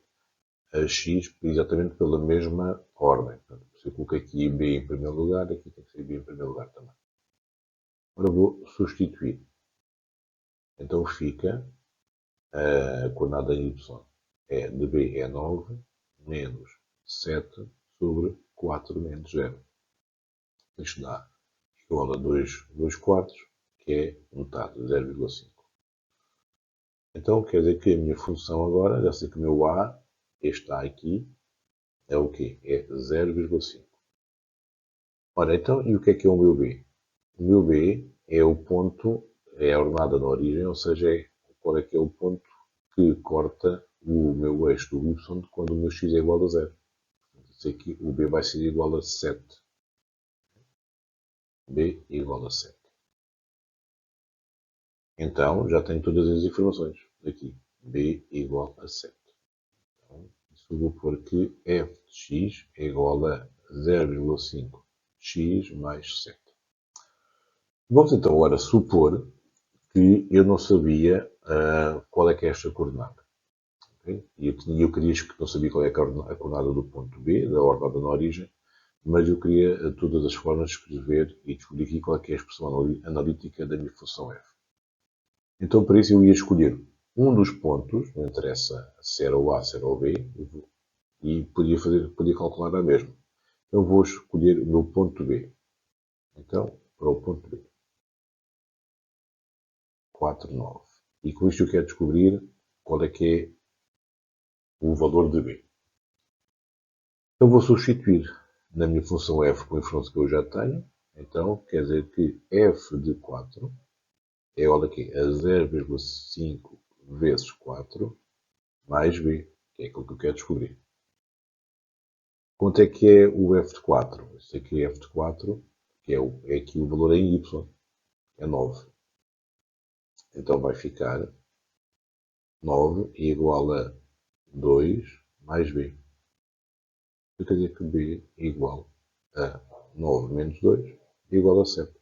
x, exatamente pela mesma ordem. Portanto, se eu coloquei aqui b em primeiro lugar, aqui tem que ser b em primeiro lugar também. Agora vou substituir. Então fica a coordenada em y de b é 9 menos 7 sobre 4 menos 0. Isto dá igual a 2 quartos, que é metade, 0,5. Então quer dizer que a minha função agora, já sei que o meu A, este A aqui, é o quê? É 0,5. Ora, então, e o que é o meu B? O meu B é o ponto, é a ordenada da origem, ou seja, qual é que é o ponto que corta o meu eixo do y quando o meu x é igual a 0. Sei que o B vai ser igual a 7. B igual a 7. Então, já tenho todas as informações aqui. B igual a 7. Então, isso vou pôr que f de x é igual a 0,5 x mais 7. Vamos então agora supor que eu não sabia qual é que é esta coordenada. Okay? E eu queria que não sabia qual é a coordenada do ponto B, da ordenada na origem, mas eu queria de todas as formas escrever e descobrir aqui qual é que é a expressão analítica da minha função f. Então, para isso, eu ia escolher um dos pontos, não interessa se era o A, se era o B, e podia calcular a mesma. Então, vou escolher o meu ponto B. Então, para o ponto B. 4, 9. E com isto eu quero descobrir qual é que é o valor de B. Então, vou substituir na minha função f com a informação que eu já tenho. Então, quer dizer que f de 4 é igual a quê? A 0,5 vezes 4 mais b, que é aquilo que eu quero descobrir. Quanto é que é o f de 4? Eu sei que f de 4 que é aqui o valor em y, é 9. Então vai ficar 9 igual a 2 mais b. Isso quer dizer que b é igual a 9 menos 2 igual a 7.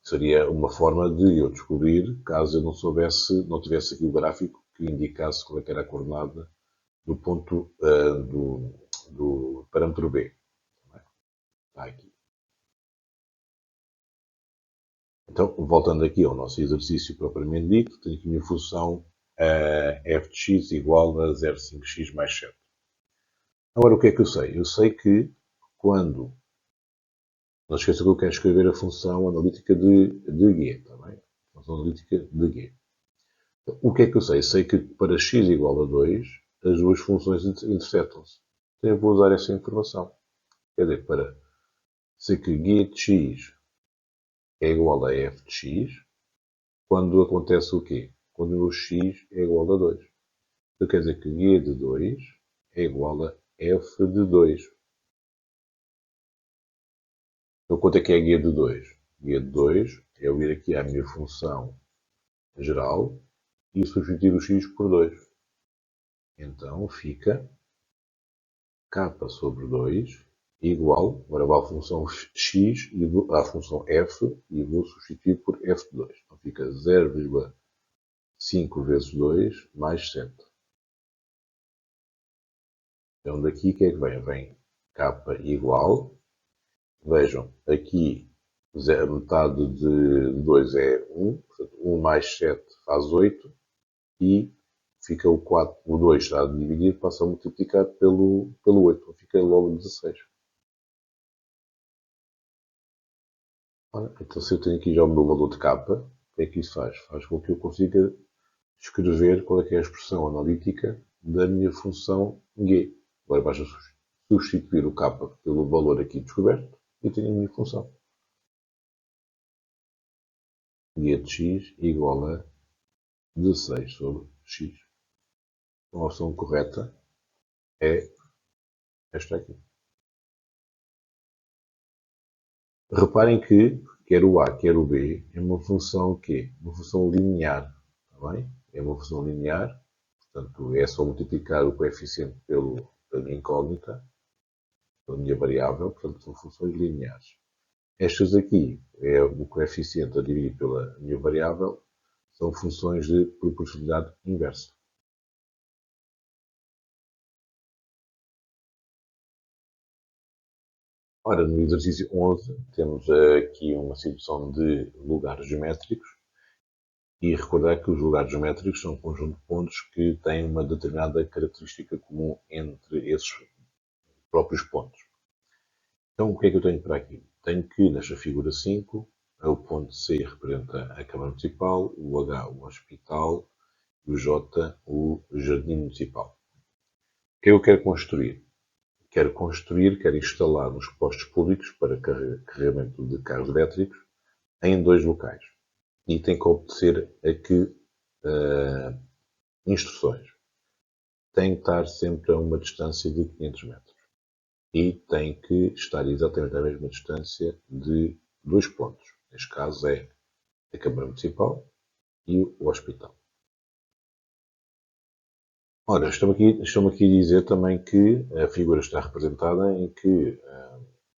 Seria uma forma de eu descobrir, caso eu não tivesse aqui o gráfico que indicasse qual é que era a coordenada do ponto do parâmetro B. Está aqui. Então, voltando aqui ao nosso exercício propriamente dito, tenho aqui a minha função f de x igual a 0,5x mais 7. Agora, o que é que eu sei? Eu sei que quando... Não se esqueça que eu quero escrever a função analítica de G, está bem? Função analítica de G. Então, o que é que eu sei? Sei que para x igual a 2, as duas funções interceptam-se. Então, eu vou usar essa informação. Quer dizer, para sei que g de x é igual a f de x, quando acontece o quê? Quando o x é igual a 2. Então quer dizer que g de 2 é igual a f de 2. Então quanto é que é g de 2? G de 2 é eu ir aqui à minha função geral e substituir o x por 2. Então fica k sobre 2 igual, agora vou à função x e à função f e vou substituir por f2. Então fica 0,5 vezes 2 mais 7. Então daqui o que é que vem? Vem k igual. Vejam, aqui a metade de 2 é 1, portanto 1 mais 7 faz 8 e fica o 4, o 2 está dividido, passa a multiplicar pelo 8, fica logo 16. Ora, então se eu tenho aqui já o meu valor de k, o que é que isso faz? Faz com que eu consiga escrever qual é que é a expressão analítica da minha função g. Agora basta substituir o k pelo valor aqui descoberto e tenho a minha função. G de x igual a 16 sobre x. A opção correta é esta aqui. Reparem que quer o a, quer o b é uma função quê? Uma função linear. Está bem? É uma função linear. Portanto, é só multiplicar o coeficiente pela minha incógnita, pela minha variável. Portanto, são funções lineares. Estas aqui é o coeficiente a dividir pela minha variável. São funções de proporcionalidade inversa. Ora, no exercício 11, temos aqui uma situação de lugares geométricos e recordar que os lugares geométricos são um conjunto de pontos que têm uma determinada característica comum entre esses próprios pontos. Então, o que é que eu tenho para aqui? Tenho que, nesta figura 5, o ponto C representa a Câmara Municipal, o H o Hospital e o J o Jardim Municipal. O que é que eu quero construir? Quero instalar os postos públicos para carregamento de carros elétricos em 2 locais. E tem que obedecer a que instruções. Tem que estar sempre a uma distância de 500 metros. E tem que estar exatamente à mesma distância de 2 pontos. Neste caso é a Câmara Municipal e o Hospital. Ora, estão aqui a dizer também que a figura está representada em que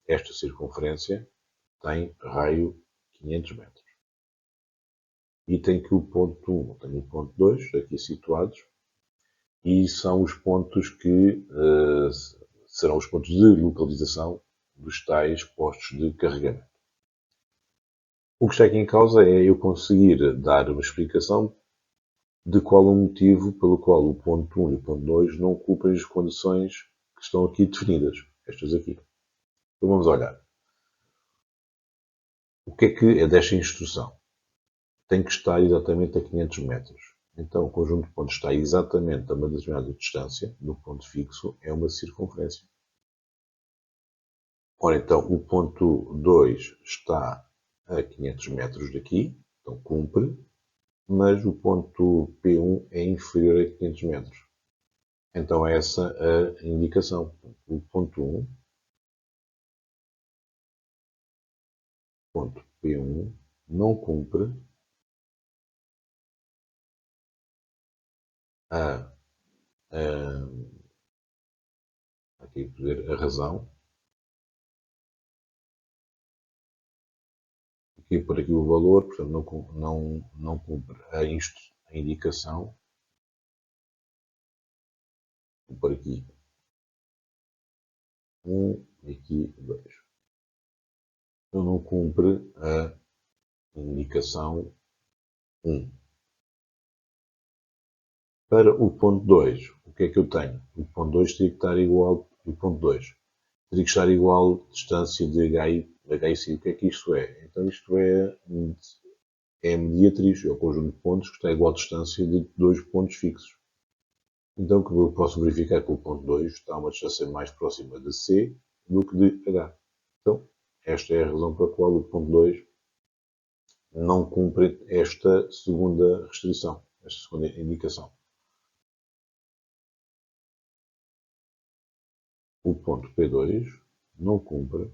esta circunferência tem raio 500 metros. E tem que o ponto 1, tem o ponto 2 aqui situados, e são os pontos que serão os pontos de localização dos tais postos de carregamento. O que está aqui em causa é eu conseguir dar uma explicação de qual o motivo pelo qual o ponto 1 e o ponto 2 não cumprem as condições que estão aqui definidas, estas aqui. Então vamos olhar. O que é desta instrução? Tem que estar exatamente a 500 metros. Então o conjunto de pontos está exatamente a uma determinada distância do ponto fixo, é uma circunferência. Ora, então o ponto 2 está a 500 metros daqui, então cumpre, mas o ponto P1 é inferior a 500 metros. Então é essa a indicação. O ponto 1, ponto P1, não cumpre aqui poder a razão, aqui por aqui o valor, portanto não cumpre a indicação, por aqui 1 e aqui 2. Então não cumpre a indicação 1. Para o ponto 2, o que é que eu tenho? O ponto 2 teria que estar igual, o ponto 2 teria que estar igual à distância de H e C. O que é que isto é? Então isto é a mediatriz, é o conjunto de pontos que está igual à distância de 2 pontos fixos. Então o que eu posso verificar que o ponto 2 está a uma distância mais próxima de C do que de H. Então, esta é a razão pela qual o ponto 2 não cumpre esta segunda restrição, esta segunda indicação. O ponto P2 não cumpre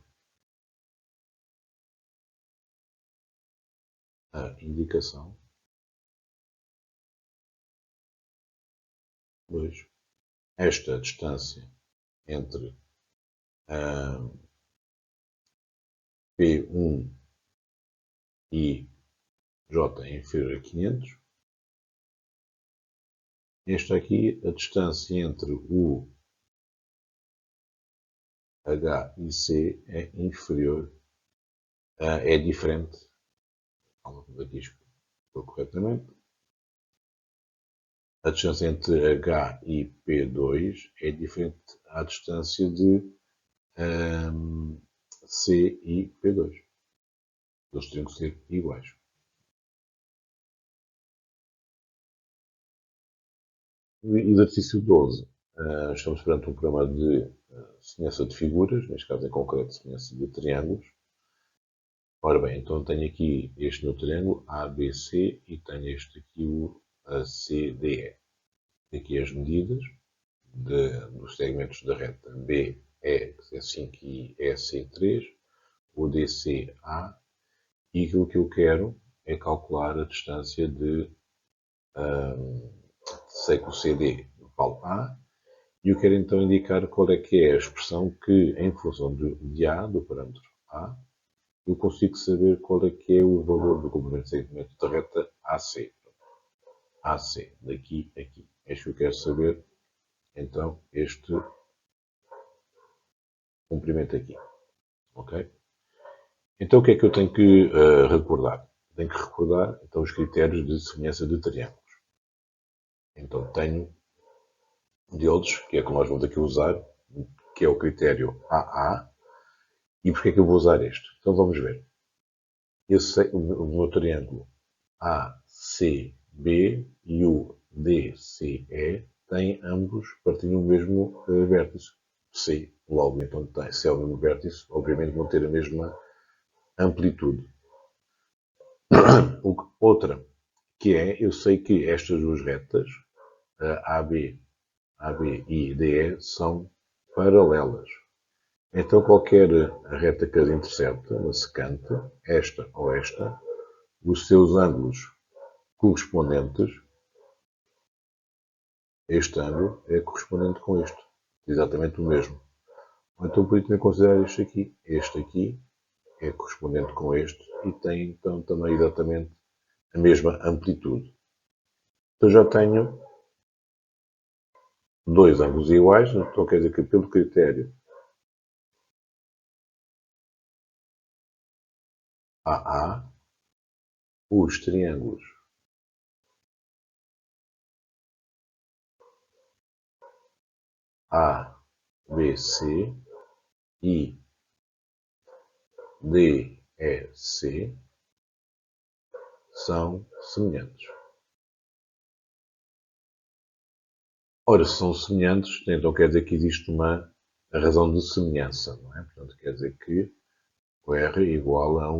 a indicação 2. Esta distância entre P1 e J é inferior a 500. Esta aqui, a distância entre o H e C é inferior, é diferente, aqui estou corretamente, a distância entre H e P2 é diferente à distância de C e P2. Eles teriam que ser iguais. Exercício 12. Estamos perante um programa de semelhança de figuras, neste caso em concreto semelhança de triângulos. Ora bem, então tenho aqui este meu triângulo ABC e tenho este aqui o CDE. Aqui as medidas dos segmentos da reta BE é 5 e EC3, o DCA, e aquilo que eu quero é calcular a distância de sei que o CD vale A, e eu quero então indicar qual é que é a expressão que, em função de A, do parâmetro A, eu consigo saber qual é que é o valor do comprimento de segmento da reta AC. AC, daqui a aqui. É isso que eu quero saber, então, este comprimento aqui. Ok? Então, o que é que eu tenho que recordar? Tenho que recordar, então, os critérios de semelhança de triângulos. Então, tenho deles, que é que nós vamos aqui usar, que é o critério AA. E porquê é que eu vou usar este? Então, vamos ver. O meu triângulo ACB e o DCE têm ambos, partilham o mesmo vértice, C. Logo, então, se é o mesmo vértice, obviamente vão ter a mesma amplitude. Outra, que é, eu sei que estas duas retas, AB e DE, são paralelas. Então, qualquer reta que as intercepte, uma secante, esta ou esta, os seus ângulos correspondentes, este ângulo é correspondente com este, exatamente o mesmo. Então, por isso, também considerar este aqui é correspondente com este e tem então também exatamente a mesma amplitude. Então já tenho dois ângulos iguais, então quer dizer que pelo critério AA, os triângulos ABC e DEC são semelhantes. Ora, se são semelhantes, então quer dizer que existe uma razão de semelhança, não é? Portanto, quer dizer que o R é igual a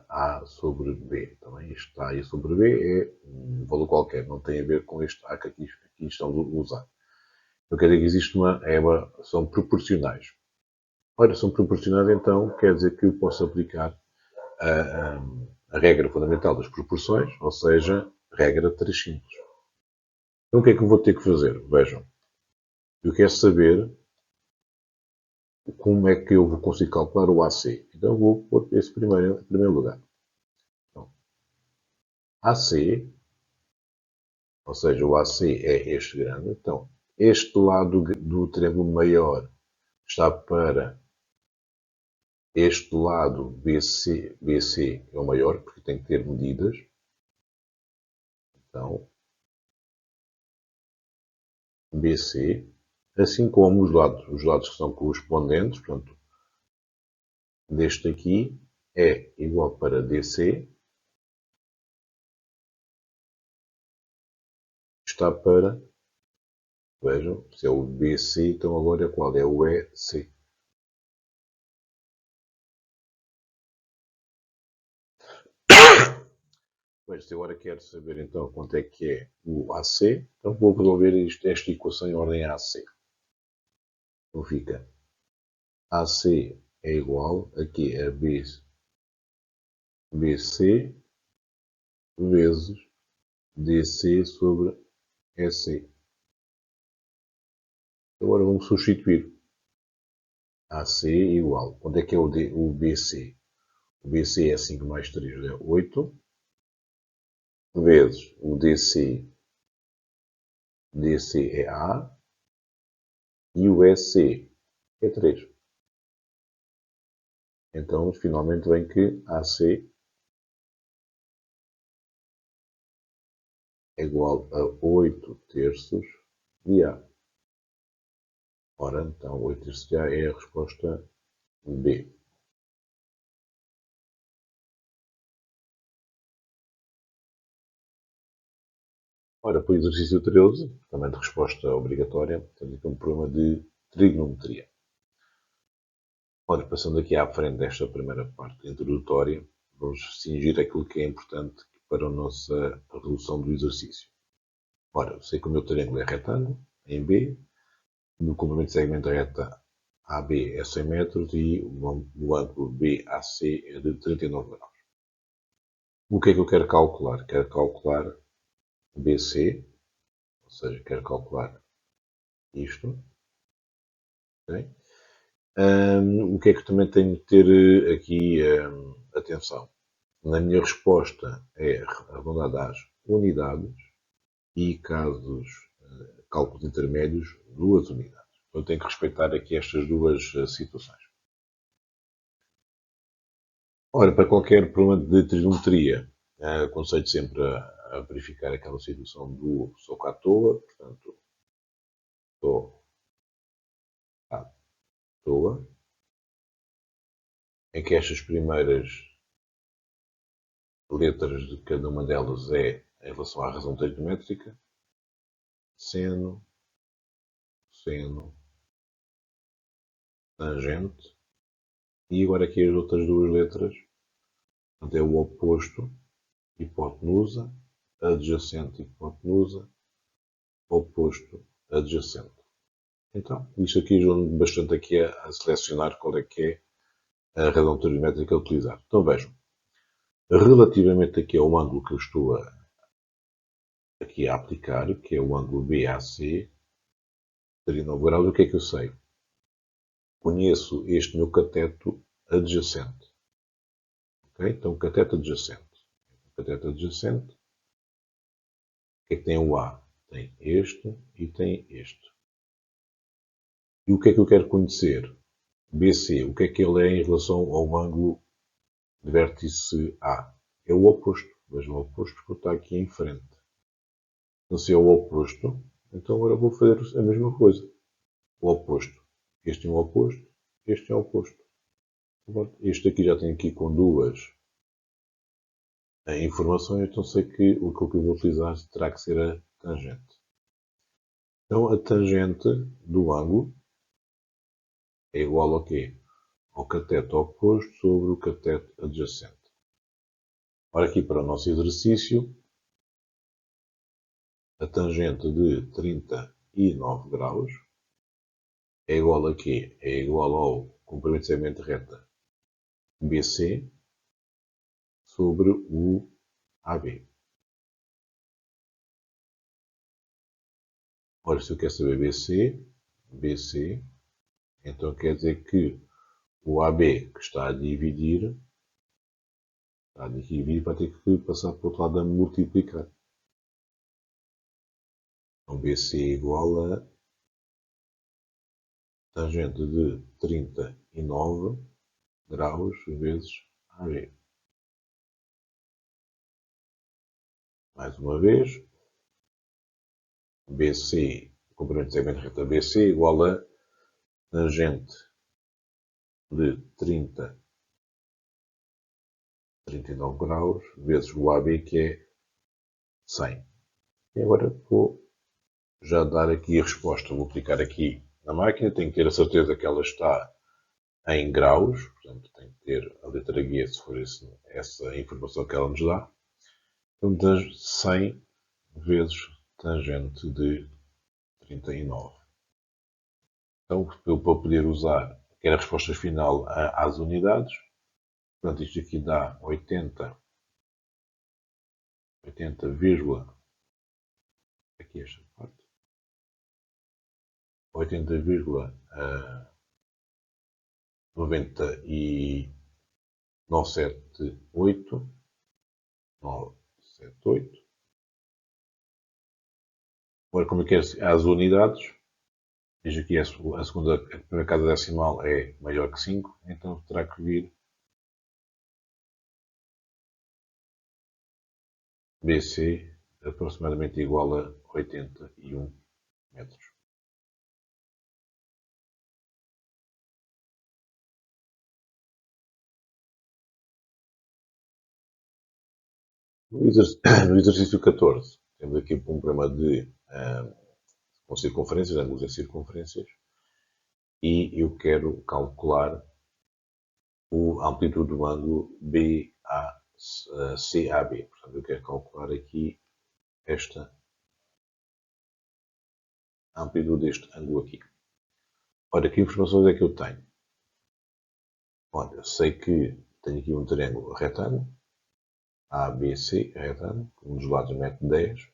A sobre B. Também isto A e sobre B é um valor qualquer, não tem a ver com este A que aqui estamos a usar. Então quer dizer que existe são proporcionais. Ora, são proporcionais, então quer dizer que eu posso aplicar a regra fundamental das proporções, ou seja, regra 3 simples. Então o que é que eu vou ter que fazer? Vejam, eu quero saber como é que eu vou conseguir calcular o AC. Então eu vou pôr esse em primeiro lugar. Então, AC, ou seja, o AC é este grande. Então, este lado do triângulo maior está para este lado BC é o maior, porque tem que ter medidas. Então, BC, assim como os lados que são correspondentes, portanto, deste aqui é igual para DC, está para, vejam, se é o BC, então agora qual é o EC. Pois, se agora quero saber então quanto é que é o AC, então vou resolver esta equação em ordem AC. Então fica AC é igual aqui a BC vezes DC sobre EC. Agora vamos substituir. AC igual. Onde é que é o BC? O BC é 5 mais 3, é 8. Vezes o DC. DC é A. E o SC é 3. Então, finalmente vem que AC é igual a 8 terços de A. Ora, então, 8 terços de A é a resposta B. Ora, para o exercício 13, também de resposta obrigatória, temos aqui um problema de trigonometria. Ora, passando aqui à frente desta primeira parte introdutória, vamos cingir aquilo que é importante para a nossa resolução do exercício. Ora, sei que o meu triângulo é retângulo, em B, no comprimento de segmento da reta AB é 100 metros e o ângulo BAC é de 39 graus. O que é que eu quero calcular? Quero calcular BC, ou seja, quero calcular isto. Okay? O que é que também tenho que ter aqui atenção? Na minha resposta é arredondada às unidades e casos, cálculos intermédios, 2 unidades. Eu tenho que respeitar aqui estas duas situações. Ora, para qualquer problema de trigonometria, aconselho sempre a verificar aquela situação do soco à toa, portanto, estou à toa, em que estas primeiras letras de cada uma delas é em relação à razão trigonométrica, seno, seno, tangente, e agora aqui as outras duas letras, portanto, é o oposto, hipotenusa, adjacente, hipotenusa, oposto, adjacente. Então, isto aqui ajuda-me bastante aqui a selecionar qual é que é a razão trigonométrica a utilizar. Então vejam, relativamente aqui ao ângulo que eu estou aqui a aplicar, que é o ângulo BAC, 39 graus, o que é que eu sei? Conheço este meu cateto adjacente. Okay? Então, cateto adjacente. Cateto adjacente, o que é que tem o A? Tem este e tem este. E o que é que eu quero conhecer? BC, o que é que ele é em relação ao ângulo de vértice A? É o oposto. Vejam o oposto porque está aqui em frente. Então, se é o oposto, então agora vou fazer a mesma coisa. O oposto. Este é o oposto, este é o oposto. Este aqui já tem aqui com duas informações, então sei que o que eu vou utilizar terá que ser a tangente. Então, a tangente do ângulo é igual ao quê? Ao cateto oposto sobre o cateto adjacente. Ora, aqui para o nosso exercício, a tangente de 39 graus é igual a quê? É igual ao comprimento de segmento de reta BC sobre o AB. Ora, se eu quero saber BC, então quer dizer que o AB que está a dividir vai ter que passar para o outro lado a multiplicar. Então BC é igual a tangente de 39 graus vezes AB. Mais uma vez, BC, comprimento de segmento reta BC, igual a tangente de 39 graus vezes o AB, que é 100. E agora vou já dar aqui a resposta. Vou clicar aqui na máquina, tenho que ter a certeza que ela está em graus, portanto tenho que ter a letra G se for essa informação que ela nos dá. Então, 100 vezes tangente de 39. Então, eu para poder usar, quero a resposta final às unidades, portanto isto aqui dá 80, aqui esta parte, 80,978. Agora, como eu quero as unidades, vejo aqui a primeira casa decimal é maior que 5, então terá que vir BC aproximadamente igual a 81 metros. No exercício 14, temos aqui um problema com circunferências, ângulos em circunferências, e eu quero calcular a amplitude do ângulo CAB. Portanto, eu quero calcular aqui esta amplitude deste ângulo aqui. Ora, que informações é que eu tenho? Olha, eu sei que tenho aqui um triângulo retângulo, ABC retângulo, um dos lados mede 10.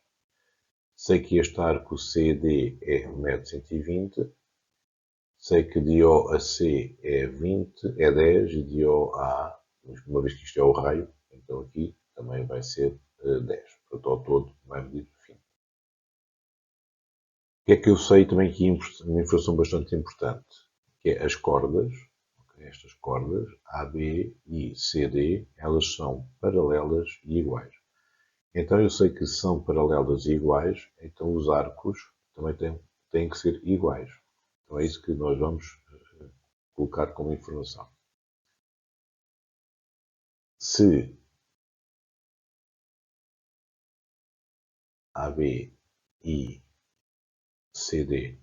Sei que este arco CD é 1,120 m. Sei que de O a C é 20, é 10, e de O a A, uma vez que isto é o raio, então aqui também vai ser 10. Portanto, ao todo vai medir 20. O que é que eu sei também aqui, uma informação bastante importante, que é as cordas, estas cordas, AB e CD, elas são paralelas e iguais. Então eu sei que são paralelas e iguais, então os arcos também têm que ser iguais. Então é isso que nós vamos colocar como informação. Se AB e CD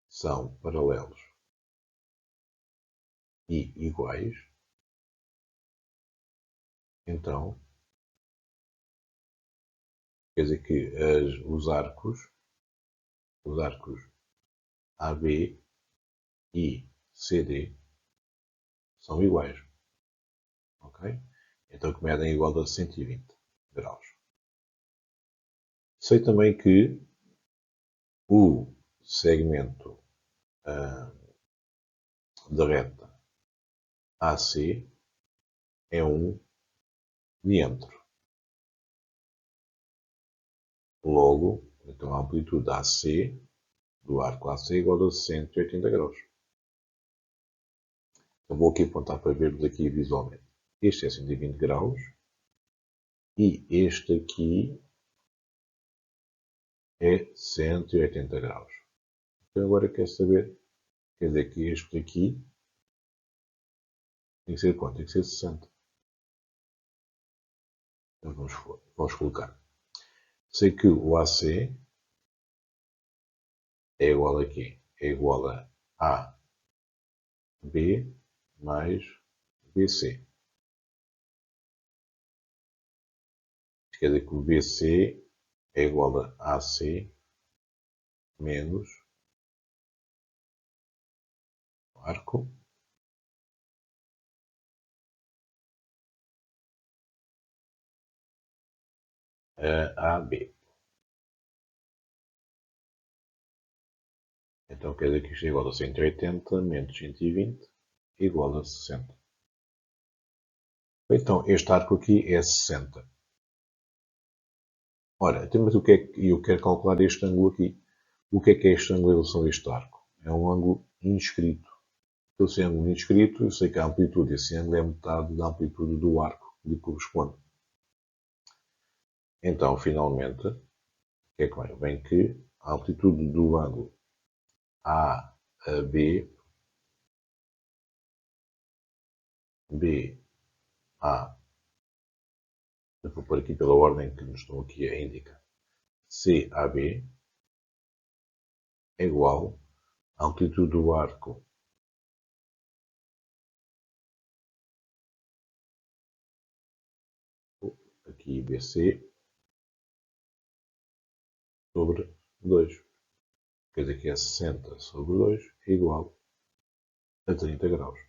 são paralelos e iguais, então quer dizer que os arcos AB e CD são iguais. Ok? Então que medem igual a 120 graus. Sei também que o segmento da reta AC é um diâmetro. Logo, então a amplitude AC do arco AC é igual a 180 graus. Então vou aqui apontar para vermos aqui visualmente. Este é 120 graus e este aqui é 180 graus. Então agora quer saber, quer dizer que este aqui tem que ser quanto? Tem que ser 60. Então vamos colocar. Sei que o AC é igual a quê? É igual a AB mais BC. Quer dizer que o BC é igual a AC menos o arco AB. Então quer dizer que isto é igual a 180 menos 120 igual a 60. Então este arco aqui é 60. Ora, então, mas o que é que eu quero calcular este ângulo aqui? O que é este ângulo em relação a este arco? É um ângulo inscrito. Então, se é ângulo inscrito, eu sei que a amplitude desse ângulo é metade da amplitude do arco que lhe corresponde. Então, finalmente, o que é que vem? Vem que a amplitude do ângulo A a B, B A, eu vou pôr aqui pela ordem que nos estão aqui a indicar, CAB é igual à amplitude do arco aqui BC sobre 2. Quer dizer que é 60 sobre 2 é igual a 30 graus.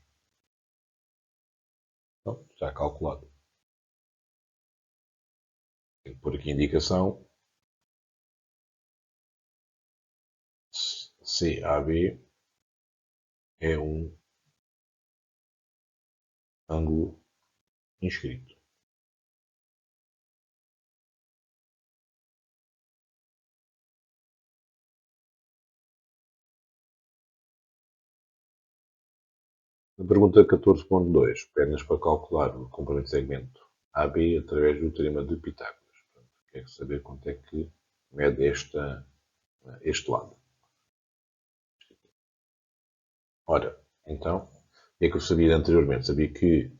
Então, já calculado. Tenho que pôr aqui a indicação CAB é um ângulo inscrito. Na pergunta 14.2, pede-nos para calcular o comprimento de segmento AB através do teorema de Pitágoras. Portanto, quer saber quanto é que mede este lado. Ora, então, o que é que eu sabia anteriormente? Sabia que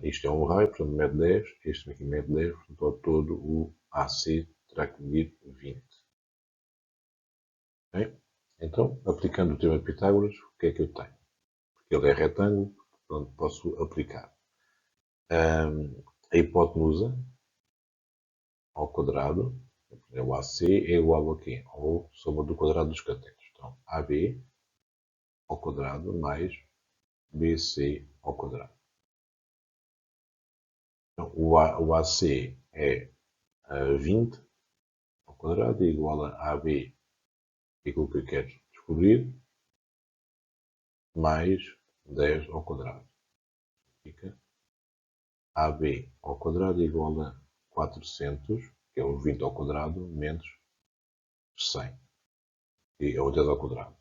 isto é um raio, portanto mede 10, este aqui mede 10, portanto ao todo o AC terá que medir 20. Okay? Então, aplicando o teorema de Pitágoras, o que é que eu tenho? Porque ele é retângulo, portanto posso aplicar a hipotenusa ao quadrado, o AC é igual a quê? Ou soma do quadrado dos catetos. Então, AB ao quadrado mais BC ao quadrado. Então, o AC é 20 ao quadrado é igual a AB, aquilo que eu quero descobrir, mais 10 ao quadrado. Fica AB ao quadrado é igual a 400, que é o 20 ao quadrado, menos 100, que é o 10 ao quadrado.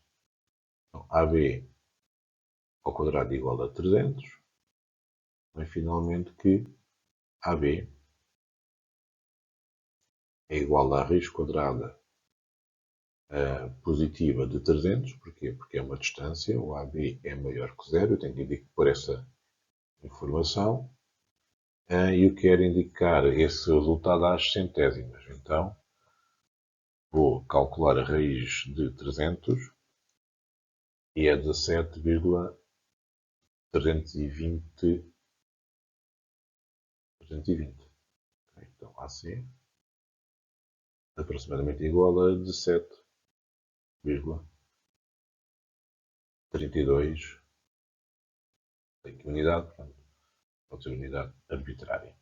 Então, AB ao quadrado é igual a 300, mas finalmente que AB é igual a raiz quadrada positiva de 300. Porquê? Porque é uma distância, o AB é maior que zero, eu tenho que pôr essa informação, e eu quero indicar esse resultado às centésimas. Então, vou calcular a raiz de 300 e é 17,320. Então, AC aproximadamente igual a 17,32. Tem que unidade, portanto, pode ser unidade arbitrária.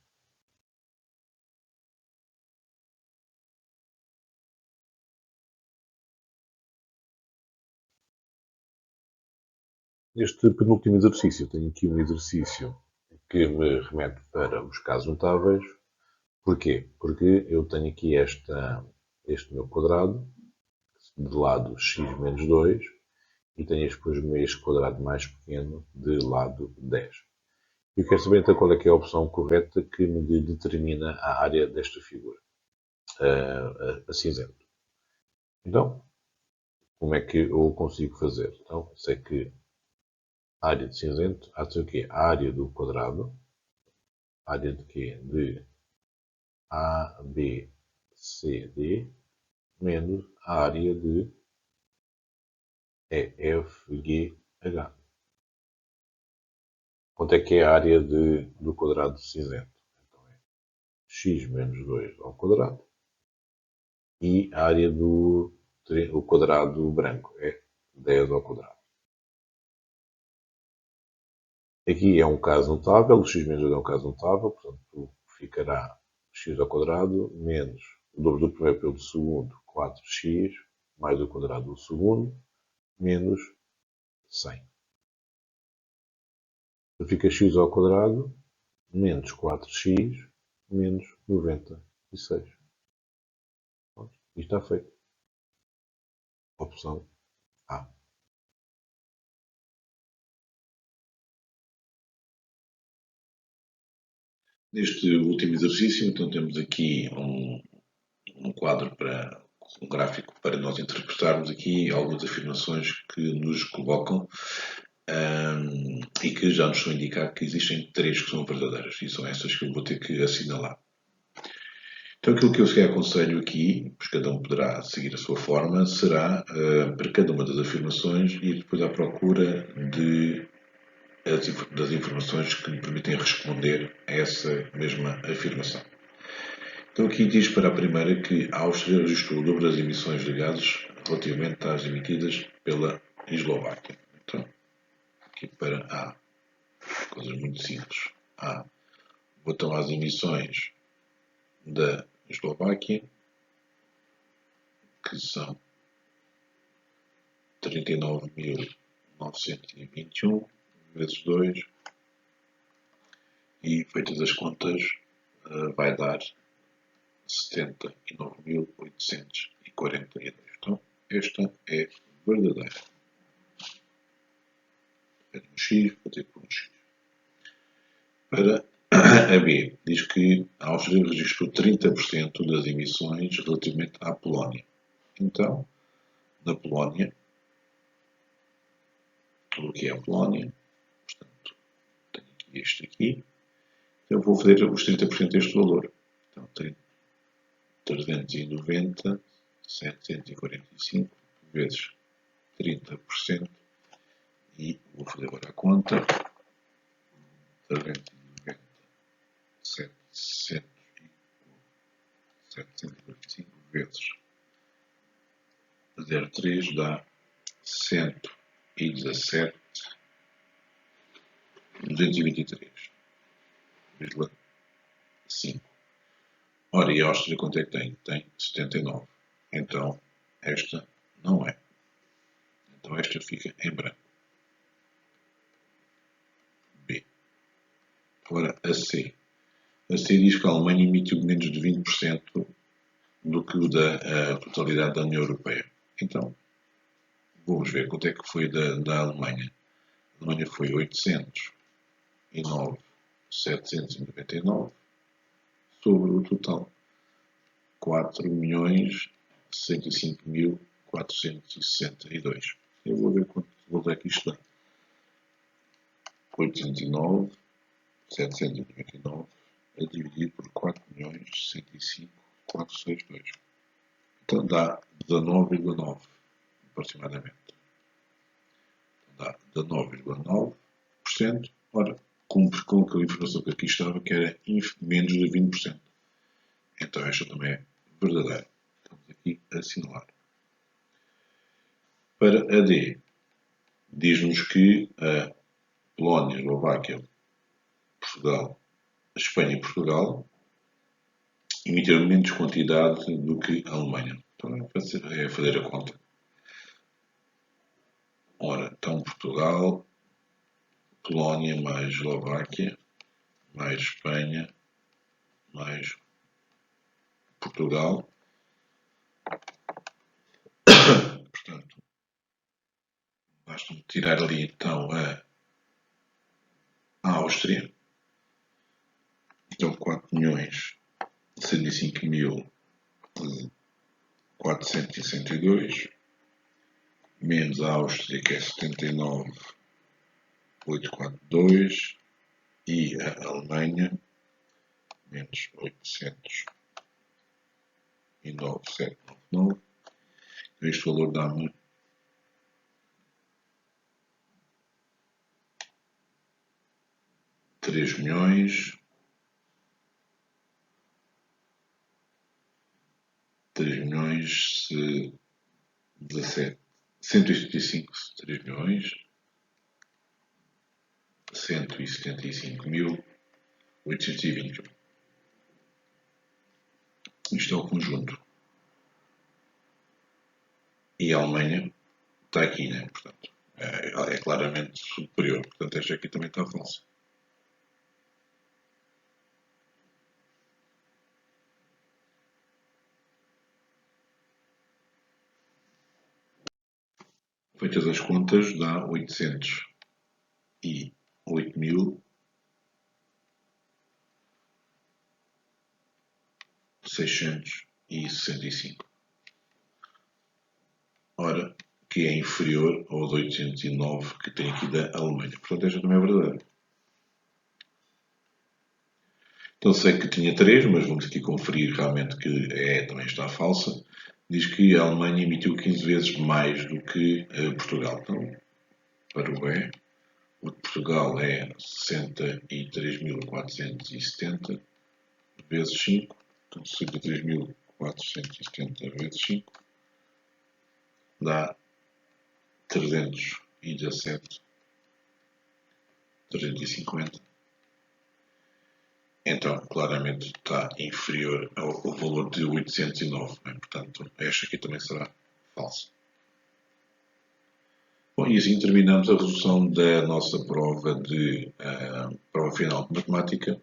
Neste penúltimo exercício, tenho aqui um exercício que me remete para os casos notáveis. Porquê? Porque eu tenho aqui este meu quadrado, de lado x menos 2, e tenho depois este quadrado mais pequeno de lado 10. Eu quero saber então qual é que é a opção correta que me determina a área desta figura, a cinzento. Então, como é que eu consigo fazer? Então, sei que a área de cinzento há de ser o quê? A área do quadrado, a área de quê? De A, B, C, D, menos a área de E, F, G, H. Quanto é que é a área do quadrado cinzento? Então é x menos 2 ao quadrado e a área do o quadrado branco é 10 ao quadrado. Aqui é um caso notável, o x menos 2 é um caso notável, portanto ficará x ao quadrado menos o dobro do primeiro pelo segundo, 4x, mais o quadrado do segundo, menos 100. Então fica x ao quadrado menos 4x menos 96. Pronto, e está feito. Opção A. Neste último exercício, então temos aqui um quadro um gráfico para nós interpretarmos aqui algumas afirmações que nos colocam e que já nos estão a indicar que existem três que são verdadeiras, e são essas que eu vou ter que assinalar. Então aquilo que eu se aconselho aqui, pois cada um poderá seguir a sua forma, será para cada uma das afirmações ir depois à procura das informações que me permitem responder a essa mesma afirmação. Então aqui diz para a primeira que a Áustria registrou o dobro das emissões de gases relativamente às emitidas pela Eslováquia. Então, aqui para A, coisas muito simples. A, botam as emissões da Eslováquia, que são 39.921 vezes 2 e, feitas as contas, vai dar 79.842. Então, esta é verdadeira. Era um X, vou ter por um X. Para a B, diz que a Áustria registrou 30% das emissões relativamente à Polónia. Então, na Polónia, o que é a Polónia? Portanto, tenho aqui este aqui. Eu vou fazer os 30% deste valor. Então, 390.745 vezes 30%. E vou fazer agora a conta. 390.745 vezes 0,3 dá 117.223,5. Ora, e a Áustria quanto é que tem? Tem 79. Então, esta não é. Então, esta fica em branco. B. Agora, a C. A C diz que a Alemanha emitiu menos de 20% do que o da totalidade da União Europeia. Então, vamos ver quanto é que foi da Alemanha. A Alemanha foi 809.799 sobre o total 4.105.462. Eu vou ver quanto valor é que isto dá. 809.799 a dividir por 4.105.462. Então dá 19,9 aproximadamente. Dá 19,9%. Ora, cumpre com aquela informação que aqui estava, que era menos de 20%. Então esta também é verdadeira. Estamos aqui a assinalar. Para a D, diz-nos que a Polónia, Eslováquia, Portugal, Espanha e Portugal emitiram menos quantidade do que a Alemanha. Então é fazer a conta. Ora, então Portugal, Polónia mais Eslováquia, mais Espanha, mais Portugal. Portanto, basta-me tirar ali então a Áustria. Então 4.105.462 menos a Áustria, que é 79.842, e a Alemanha, menos 809.799. Este valor dá-me 3.175.820. Isto é o conjunto. E a Alemanha está aqui, né? Portanto, é claramente superior. Portanto, esta aqui também está falsa. Feitas as contas, dá 808.665. Ora, que é inferior aos 809 que tem aqui da Alemanha. Portanto, esta também é verdadeira. Então sei que tinha 3, mas vamos aqui conferir realmente que também está falsa. Diz que a Alemanha emitiu 15 vezes mais do que Portugal. Então, para o E, o de Portugal é 63.470 vezes 5. Então, 63.470 vezes 5 dá 317.350. Então, claramente está inferior ao valor de 809. Né? Portanto, esta aqui também será falsa. Bom, e assim terminamos a resolução da nossa prova prova final de matemática.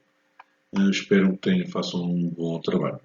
Espero que façam um bom trabalho.